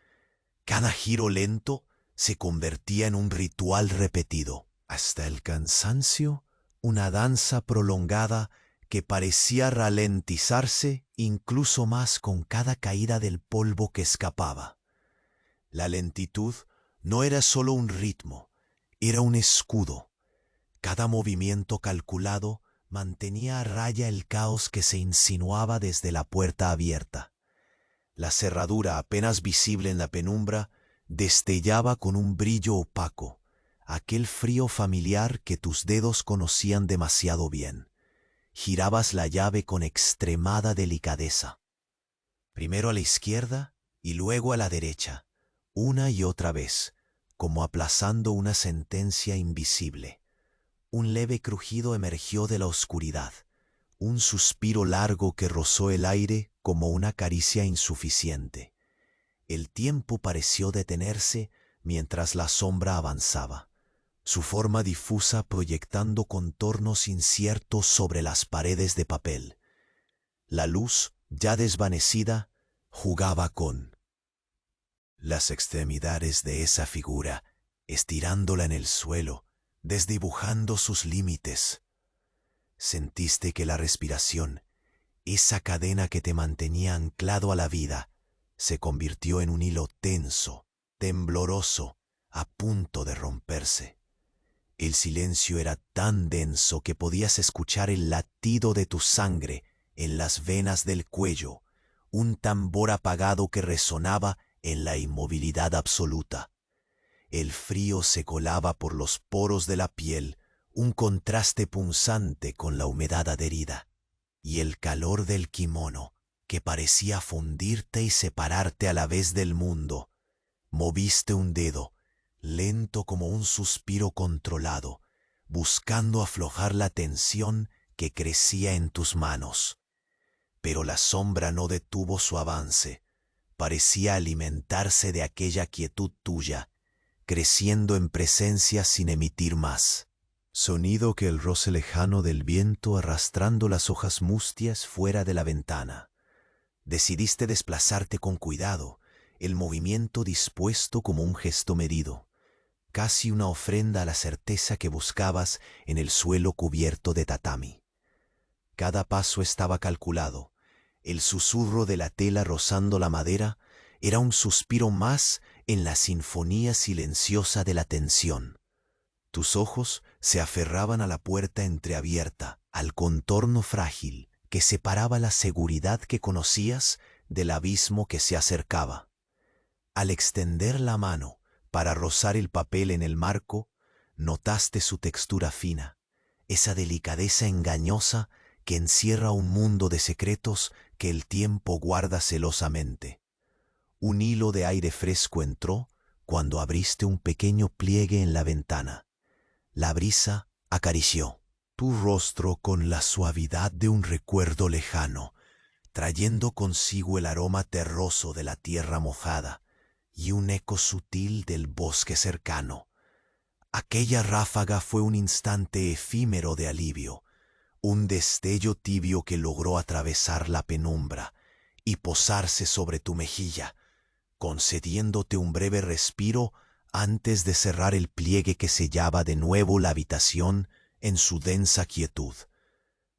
Cada giro lento se convertía en un ritual repetido, hasta el cansancio, una danza prolongada que parecía ralentizarse incluso más con cada caída del polvo que escapaba. La lentitud no era solo un ritmo, era un escudo. Cada movimiento calculado mantenía a raya el caos que se insinuaba desde la puerta abierta. La cerradura, apenas visible en la penumbra, destellaba con un brillo opaco, aquel frío familiar que tus dedos conocían demasiado bien. Girabas la llave con extremada delicadeza, primero a la izquierda y luego a la derecha, una y otra vez, como aplazando una sentencia invisible. Un leve crujido emergió de la oscuridad, un suspiro largo que rozó el aire como una caricia insuficiente. El tiempo pareció detenerse mientras la sombra avanzaba, su forma difusa proyectando contornos inciertos sobre las paredes de papel. La luz, ya desvanecida, jugaba con las extremidades de esa figura, estirándola en el suelo, desdibujando sus límites. Sentiste que la respiración, esa cadena que te mantenía anclado a la vida, se convirtió en un hilo tenso, tembloroso, a punto de romperse. El silencio era tan denso que podías escuchar el latido de tu sangre en las venas del cuello, un tambor apagado que resonaba en la inmovilidad absoluta. El frío se colaba por los poros de la piel, un contraste punzante con la humedad adherida, y el calor del kimono, que parecía fundirte y separarte a la vez del mundo. Moviste un dedo, lento como un suspiro controlado, buscando aflojar la tensión que crecía en tus manos. Pero la sombra no detuvo su avance, parecía alimentarse de aquella quietud tuya, creciendo en presencia sin emitir más. Sonido que el roce lejano del viento arrastrando las hojas mustias fuera de la ventana. Decidiste desplazarte con cuidado, el movimiento dispuesto como un gesto medido, casi una ofrenda a la certeza que buscabas en el suelo cubierto de tatami. Cada paso estaba calculado, el susurro de la tela rozando la madera era un suspiro más en la sinfonía silenciosa de la tensión. Tus ojos se aferraban a la puerta entreabierta, al contorno frágil que separaba la seguridad que conocías del abismo que se acercaba. Al extender la mano para rozar el papel en el marco, notaste su textura fina, esa delicadeza engañosa que encierra un mundo de secretos que el tiempo guarda celosamente. Un hilo de aire fresco entró cuando abriste un pequeño pliegue en la ventana. La brisa acarició tu rostro con la suavidad de un recuerdo lejano, trayendo consigo el aroma terroso de la tierra mojada y un eco sutil del bosque cercano. Aquella ráfaga fue un instante efímero de alivio, un destello tibio que logró atravesar la penumbra y posarse sobre tu mejilla, concediéndote un breve respiro antes de cerrar el pliegue que sellaba de nuevo la habitación en su densa quietud.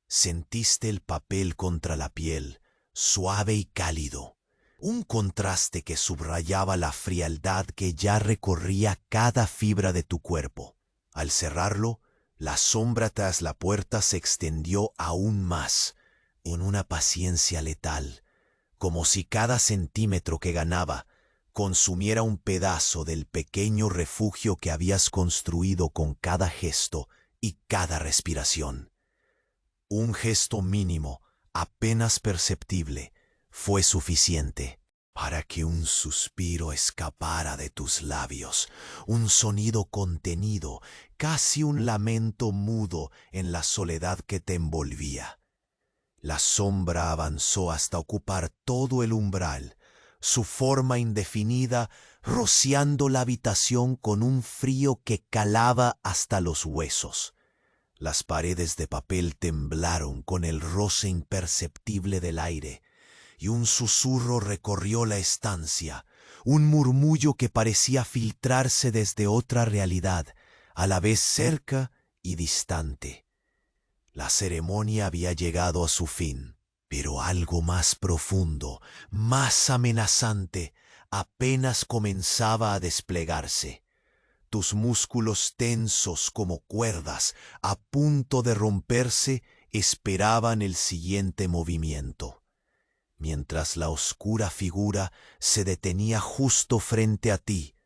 Sentiste el papel contra la piel, suave y cálido, un contraste que subrayaba la frialdad que ya recorría cada fibra de tu cuerpo. Al cerrarlo, la sombra tras la puerta se extendió aún más, en una paciencia letal, como si cada centímetro que ganaba consumiera un pedazo del pequeño refugio que habías construido con cada gesto y cada respiración. Un gesto mínimo, apenas perceptible, fue suficiente para que un suspiro escapara de tus labios, un sonido contenido, casi un lamento mudo en la soledad que te envolvía. La sombra avanzó hasta ocupar todo el umbral, su forma indefinida rociando la habitación con un frío que calaba hasta los huesos. Las paredes de papel temblaron con el roce imperceptible del aire, y un susurro recorrió la estancia, un murmullo que parecía filtrarse desde otra realidad, a la vez cerca y distante. La ceremonia había llegado a su fin, pero algo más profundo, más amenazante, apenas comenzaba a desplegarse. Tus músculos tensos como cuerdas, a punto de romperse, esperaban el siguiente movimiento. Mientras la oscura figura se detenía justo frente a ti,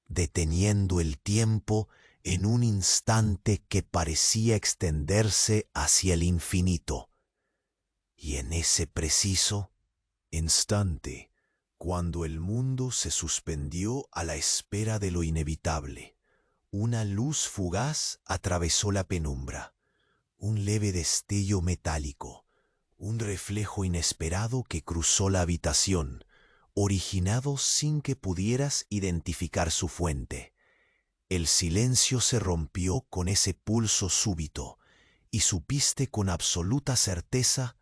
deteniendo el tiempo en un instante que parecía extenderse hacia el infinito. Y en ese preciso instante, cuando el mundo se suspendió a la espera de lo inevitable, una luz fugaz atravesó la penumbra, un leve destello metálico, un reflejo inesperado que cruzó la habitación, originado sin que pudieras identificar su fuente. El silencio se rompió con ese pulso súbito y supiste con absoluta certeza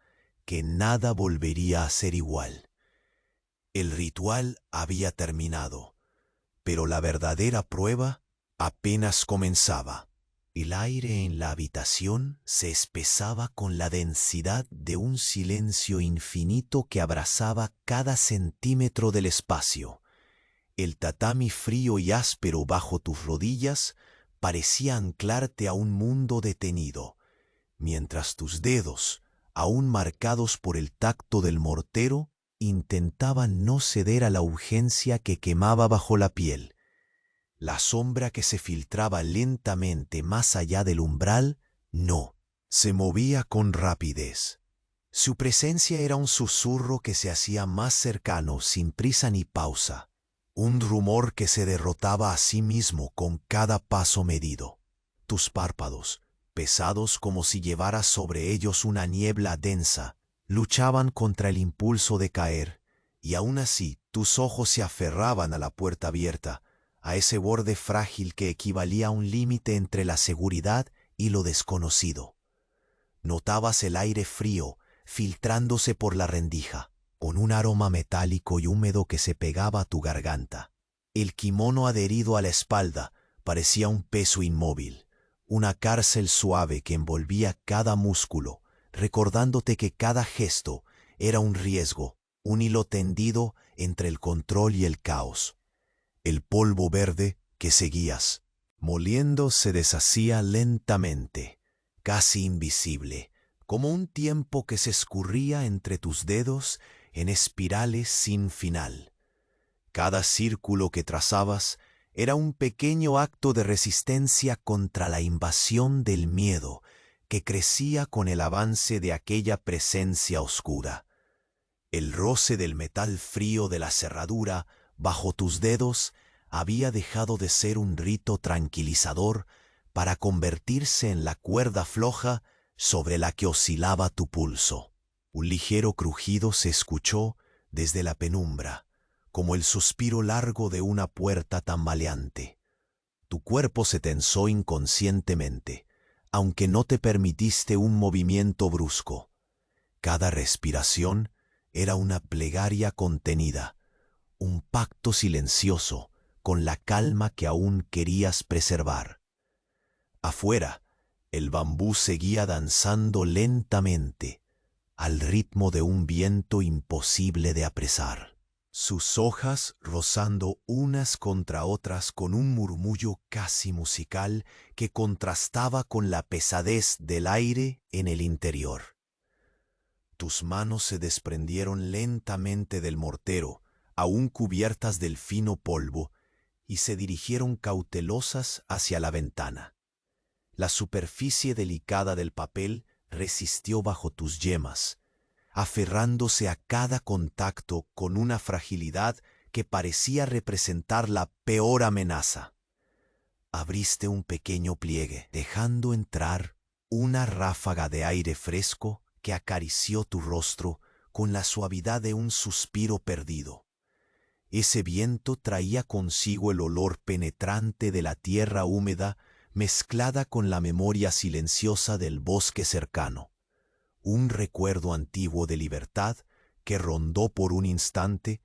que nada volvería a ser igual. El ritual había terminado, pero la verdadera prueba apenas comenzaba. El aire en la habitación se espesaba con la densidad de un silencio infinito que abrazaba cada centímetro del espacio. El tatami frío y áspero bajo tus rodillas parecía anclarte a un mundo detenido, mientras tus dedos, aún marcados por el tacto del mortero, intentaban no ceder a la urgencia que quemaba bajo la piel. La sombra que se filtraba lentamente más allá del umbral, no, se movía con rapidez. Su presencia era un susurro que se hacía más cercano sin prisa ni pausa, un rumor que se derrotaba a sí mismo con cada paso medido. Tus párpados, pesados como si llevaras sobre ellos una niebla densa, luchaban contra el impulso de caer, y aún así tus ojos se aferraban a la puerta abierta, a ese borde frágil que equivalía a un límite entre la seguridad y lo desconocido. Notabas el aire frío filtrándose por la rendija, con un aroma metálico y húmedo que se pegaba a tu garganta. El kimono adherido a la espalda parecía un peso inmóvil, una cárcel suave que envolvía cada músculo, recordándote que cada gesto era un riesgo, un hilo tendido entre el control y el caos. El polvo verde que seguías, moliendo, se deshacía lentamente, casi invisible, como un tiempo que se escurría entre tus dedos en espirales sin final. Cada círculo que trazabas era un pequeño acto de resistencia contra la invasión del miedo que crecía con el avance de aquella presencia oscura. El roce del metal frío de la cerradura bajo tus dedos había dejado de ser un rito tranquilizador para convertirse en la cuerda floja sobre la que oscilaba tu pulso. Un ligero crujido se escuchó desde la penumbra, como el suspiro largo de una puerta tambaleante. Tu cuerpo se tensó inconscientemente, aunque no te permitiste un movimiento brusco. Cada respiración era una plegaria contenida, un pacto silencioso con la calma que aún querías preservar. Afuera, el bambú seguía danzando lentamente, al ritmo de un viento imposible de apresar. Sus hojas rozando unas contra otras con un murmullo casi musical que contrastaba con la pesadez del aire en el interior. Tus manos se desprendieron lentamente del mortero, aún cubiertas del fino polvo, y se dirigieron cautelosas hacia la ventana. La superficie delicada del papel resistió bajo tus yemas, aferrándose a cada contacto con una fragilidad que parecía representar la peor amenaza. Abriste un pequeño pliegue, dejando entrar una ráfaga de aire fresco que acarició tu rostro con la suavidad de un suspiro perdido. Ese viento traía consigo el olor penetrante de la tierra húmeda mezclada con la memoria silenciosa del bosque cercano. Un recuerdo antiguo de libertad que rondó por un instante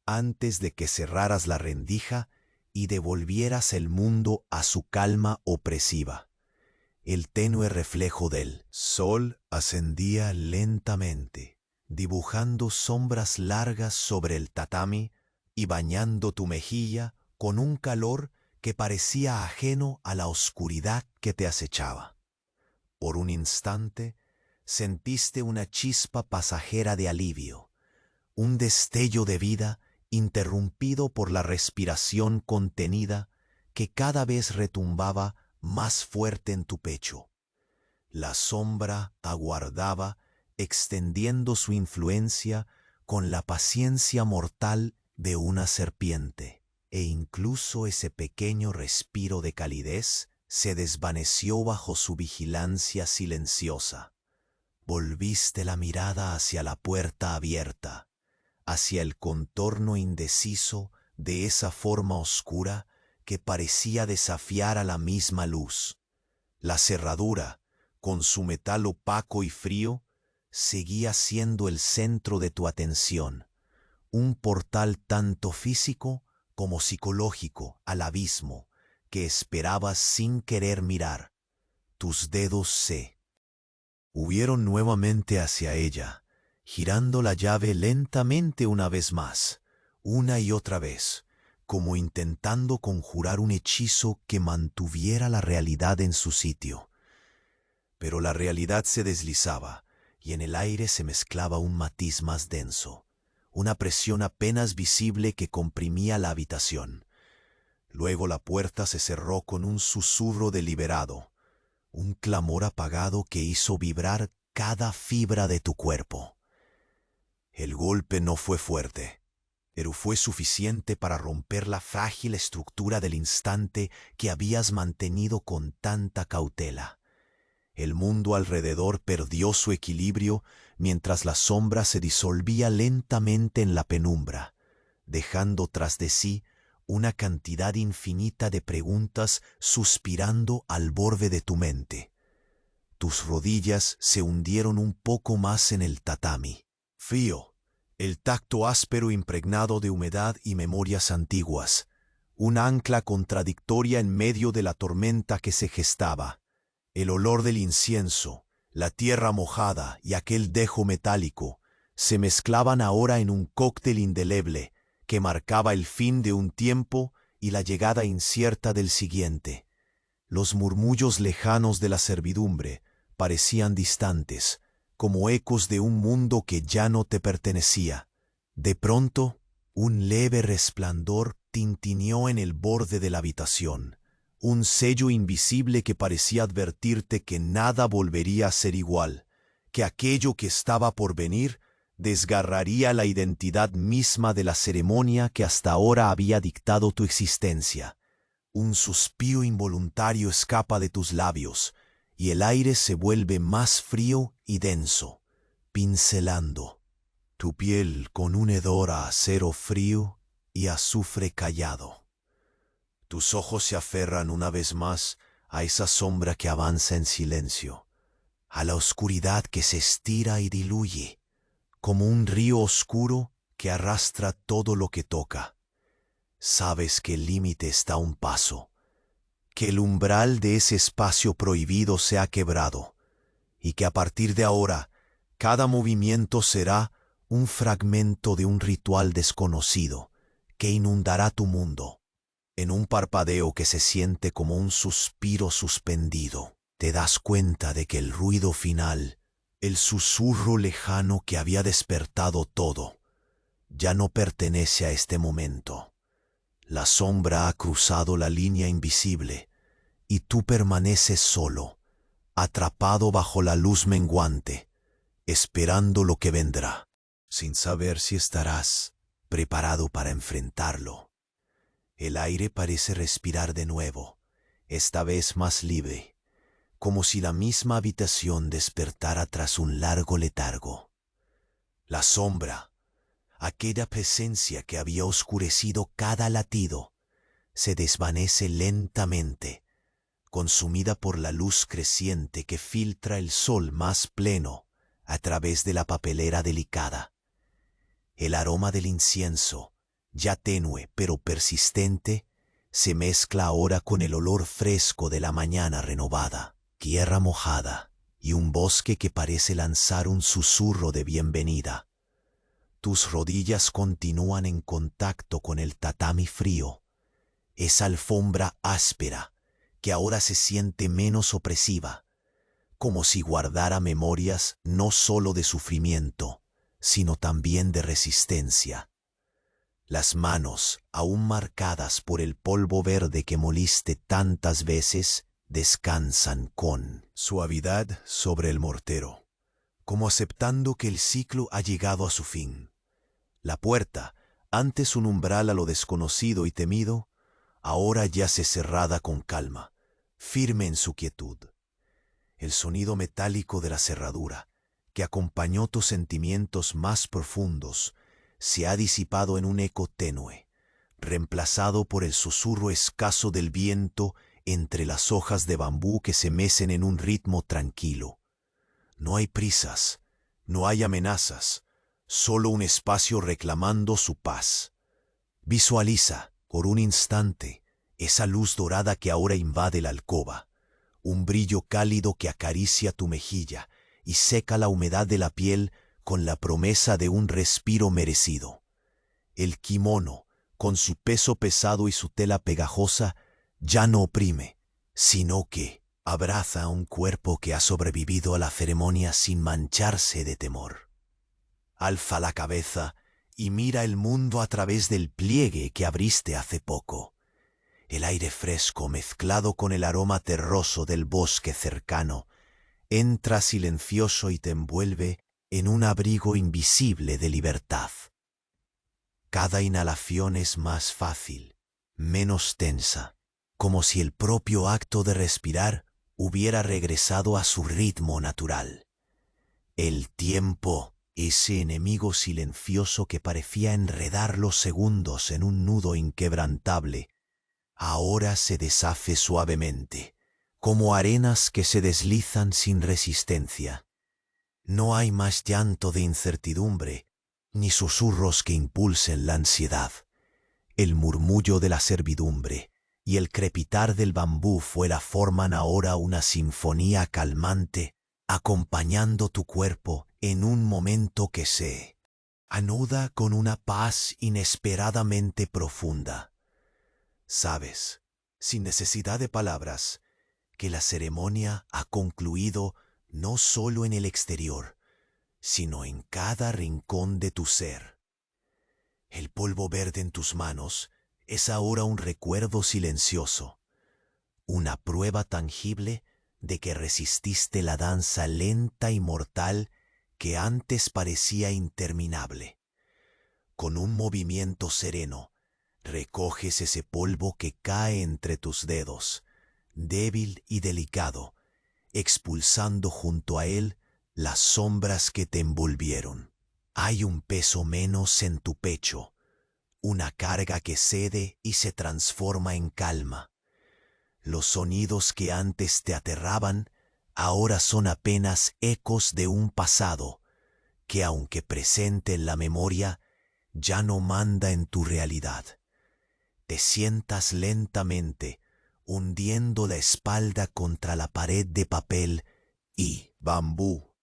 antes de que cerraras la rendija y devolvieras el mundo a su calma opresiva. El tenue reflejo del sol ascendía lentamente, dibujando sombras largas sobre el tatami y bañando tu mejilla con un calor que parecía ajeno a la oscuridad que te acechaba. Por un instante, sentiste una chispa pasajera de alivio, un destello de vida interrumpido por la respiración contenida que cada vez retumbaba más fuerte en tu pecho. La sombra aguardaba, extendiendo su influencia con la paciencia mortal de una serpiente, e incluso ese pequeño respiro de calidez se desvaneció bajo su vigilancia silenciosa. Volviste la mirada hacia la puerta abierta, hacia el contorno indeciso de esa forma oscura que parecía desafiar a la misma luz. La cerradura, con su metal opaco y frío, seguía siendo el centro de tu atención, un portal tanto físico como psicológico al abismo que esperabas sin querer mirar. Tus dedos se hubieron nuevamente hacia ella, girando la llave lentamente una vez más, una y otra vez, como intentando conjurar un hechizo que mantuviera la realidad en su sitio. Pero la realidad se deslizaba, y en el aire se mezclaba un matiz más denso, una presión apenas visible que comprimía la habitación. Luego la puerta se cerró con un susurro deliberado, un clamor apagado que hizo vibrar cada fibra de tu cuerpo. El golpe no fue fuerte, pero fue suficiente para romper la frágil estructura del instante que habías mantenido con tanta cautela. El mundo alrededor perdió su equilibrio mientras la sombra se disolvía lentamente en la penumbra, dejando tras de sí una cantidad infinita de preguntas suspirando al borde de tu mente. Tus rodillas se hundieron un poco más en el tatami. Frío, el tacto áspero impregnado de humedad y memorias antiguas, un ancla contradictoria en medio de la tormenta que se gestaba. El olor del incienso, la tierra mojada y aquel dejo metálico se mezclaban ahora en un cóctel indeleble que marcaba el fin de un tiempo y la llegada incierta del siguiente. Los murmullos lejanos de la servidumbre parecían distantes, como ecos de un mundo que ya no te pertenecía. De pronto, un leve resplandor tintineó en el borde de la habitación, un sello invisible que parecía advertirte que nada volvería a ser igual, que aquello que estaba por venir desgarraría la identidad misma de la ceremonia que hasta ahora había dictado tu existencia. Un suspiro involuntario escapa de tus labios, y el aire se vuelve más frío y denso, pincelando tu piel con un hedor a acero frío y azufre callado. Tus ojos se aferran una vez más a esa sombra que avanza en silencio, a la oscuridad que se estira y diluye, como un río oscuro que arrastra todo lo que toca. Sabes que el límite está a un paso, que el umbral de ese espacio prohibido se ha quebrado, y que a partir de ahora cada movimiento será un fragmento de un ritual desconocido que inundará tu mundo. En un parpadeo que se siente como un suspiro suspendido, te das cuenta de que el ruido final, el susurro lejano que había despertado todo, ya no pertenece a este momento. La sombra ha cruzado la línea invisible y tú permaneces solo, atrapado bajo la luz menguante, esperando lo que vendrá, sin saber si estarás preparado para enfrentarlo. El aire parece respirar de nuevo, esta vez más libre, como si la misma habitación despertara tras un largo letargo. La sombra, aquella presencia que había oscurecido cada latido, se desvanece lentamente, consumida por la luz creciente que filtra el sol más pleno a través de la papelera delicada. El aroma del incienso, ya tenue pero persistente, se mezcla ahora con el olor fresco de la mañana renovada, tierra mojada y un bosque que parece lanzar un susurro de bienvenida. Tus rodillas continúan en contacto con el tatami frío, esa alfombra áspera que ahora se siente menos opresiva, como si guardara memorias no solo de sufrimiento, sino también de resistencia. Las manos, aún marcadas por el polvo verde que moliste tantas veces, descansan con suavidad sobre el mortero, como aceptando que el ciclo ha llegado a su fin. La puerta, antes un umbral a lo desconocido y temido, ahora yace cerrada con calma, firme en su quietud. El sonido metálico de la cerradura, que acompañó tus sentimientos más profundos, se ha disipado en un eco tenue, reemplazado por el susurro escaso del viento entre las hojas de bambú que se mecen en un ritmo tranquilo. No hay prisas, no hay amenazas, solo un espacio reclamando su paz. Visualiza, por un instante, esa luz dorada que ahora invade la alcoba, un brillo cálido que acaricia tu mejilla y seca la humedad de la piel con la promesa de un respiro merecido. El kimono, con su peso pesado y su tela pegajosa, ya no oprime, sino que abraza a un cuerpo que ha sobrevivido a la ceremonia sin mancharse de temor. Alza la cabeza y mira el mundo a través del pliegue que abriste hace poco. El aire fresco mezclado con el aroma terroso del bosque cercano entra silencioso y te envuelve en un abrigo invisible de libertad. Cada inhalación es más fácil, menos tensa, como si el propio acto de respirar hubiera regresado a su ritmo natural. El tiempo, ese enemigo silencioso que parecía enredar los segundos en un nudo inquebrantable, ahora se deshace suavemente, como arenas que se deslizan sin resistencia. No hay más llanto de incertidumbre, ni susurros que impulsen la ansiedad. El murmullo de la servidumbre y el crepitar del bambú fuera forman ahora una sinfonía calmante, acompañando tu cuerpo en un momento que se anuda con una paz inesperadamente profunda. Sabes, sin necesidad de palabras, que la ceremonia ha concluido no solo en el exterior, sino en cada rincón de tu ser. El polvo verde en tus manos es ahora un recuerdo silencioso, una prueba tangible de que resististe la danza lenta y mortal que antes parecía interminable. Con un movimiento sereno, recoges ese polvo que cae entre tus dedos, débil y delicado, expulsando junto a él las sombras que te envolvieron. Hay un peso menos en tu pecho, una carga que cede y se transforma en calma. Los sonidos que antes te aterraban, ahora son apenas ecos de un pasado que, aunque presente en la memoria, ya no manda en tu realidad. Te sientas lentamente, hundiendo la espalda contra la pared de papel y bambú.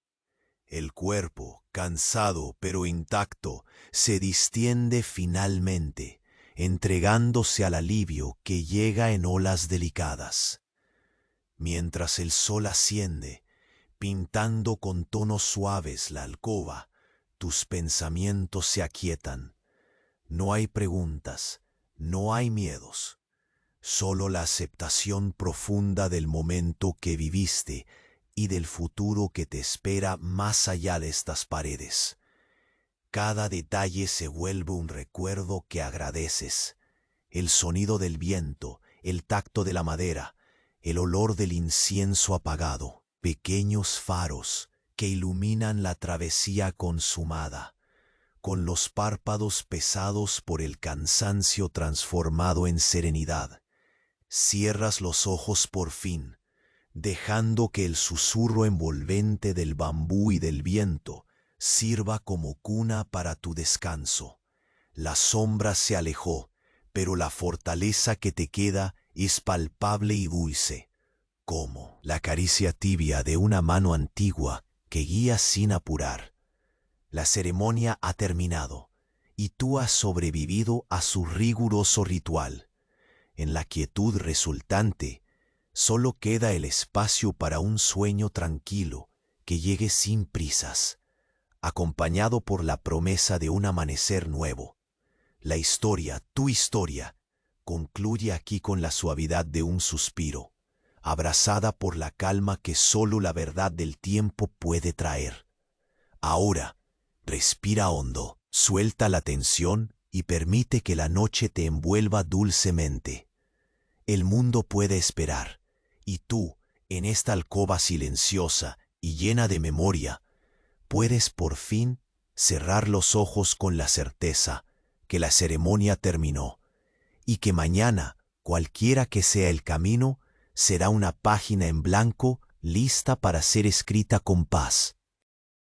El cuerpo, cansado pero intacto, se distiende finalmente, entregándose al alivio que llega en olas delicadas. Mientras el sol asciende, pintando con tonos suaves la alcoba, tus pensamientos se aquietan. No hay preguntas, no hay miedos, solo la aceptación profunda del momento que viviste y del futuro que te espera más allá de estas paredes. Cada detalle se vuelve un recuerdo que agradeces. El sonido del viento, el tacto de la madera, el olor del incienso apagado, pequeños faros que iluminan la travesía consumada, con los párpados pesados por el cansancio transformado en serenidad. Cierras los ojos por fin, dejando que el susurro envolvente del bambú y del viento sirva como cuna para tu descanso. La sombra se alejó, pero la fortaleza que te queda es palpable y dulce, como la caricia tibia de una mano antigua que guía sin apurar. La ceremonia ha terminado, y tú has sobrevivido a su riguroso ritual. En la quietud resultante, solo queda el espacio para un sueño tranquilo que llegue sin prisas, acompañado por la promesa de un amanecer nuevo. La historia, tu historia, concluye aquí con la suavidad de un suspiro, abrazada por la calma que solo la verdad del tiempo puede traer. Ahora, respira hondo, suelta la tensión y permite que la noche te envuelva dulcemente. El mundo puede esperar, y tú, en esta alcoba silenciosa y llena de memoria, puedes por fin cerrar los ojos con la certeza que la ceremonia terminó y que mañana, cualquiera que sea el camino, será una página en blanco lista para ser escrita con paz.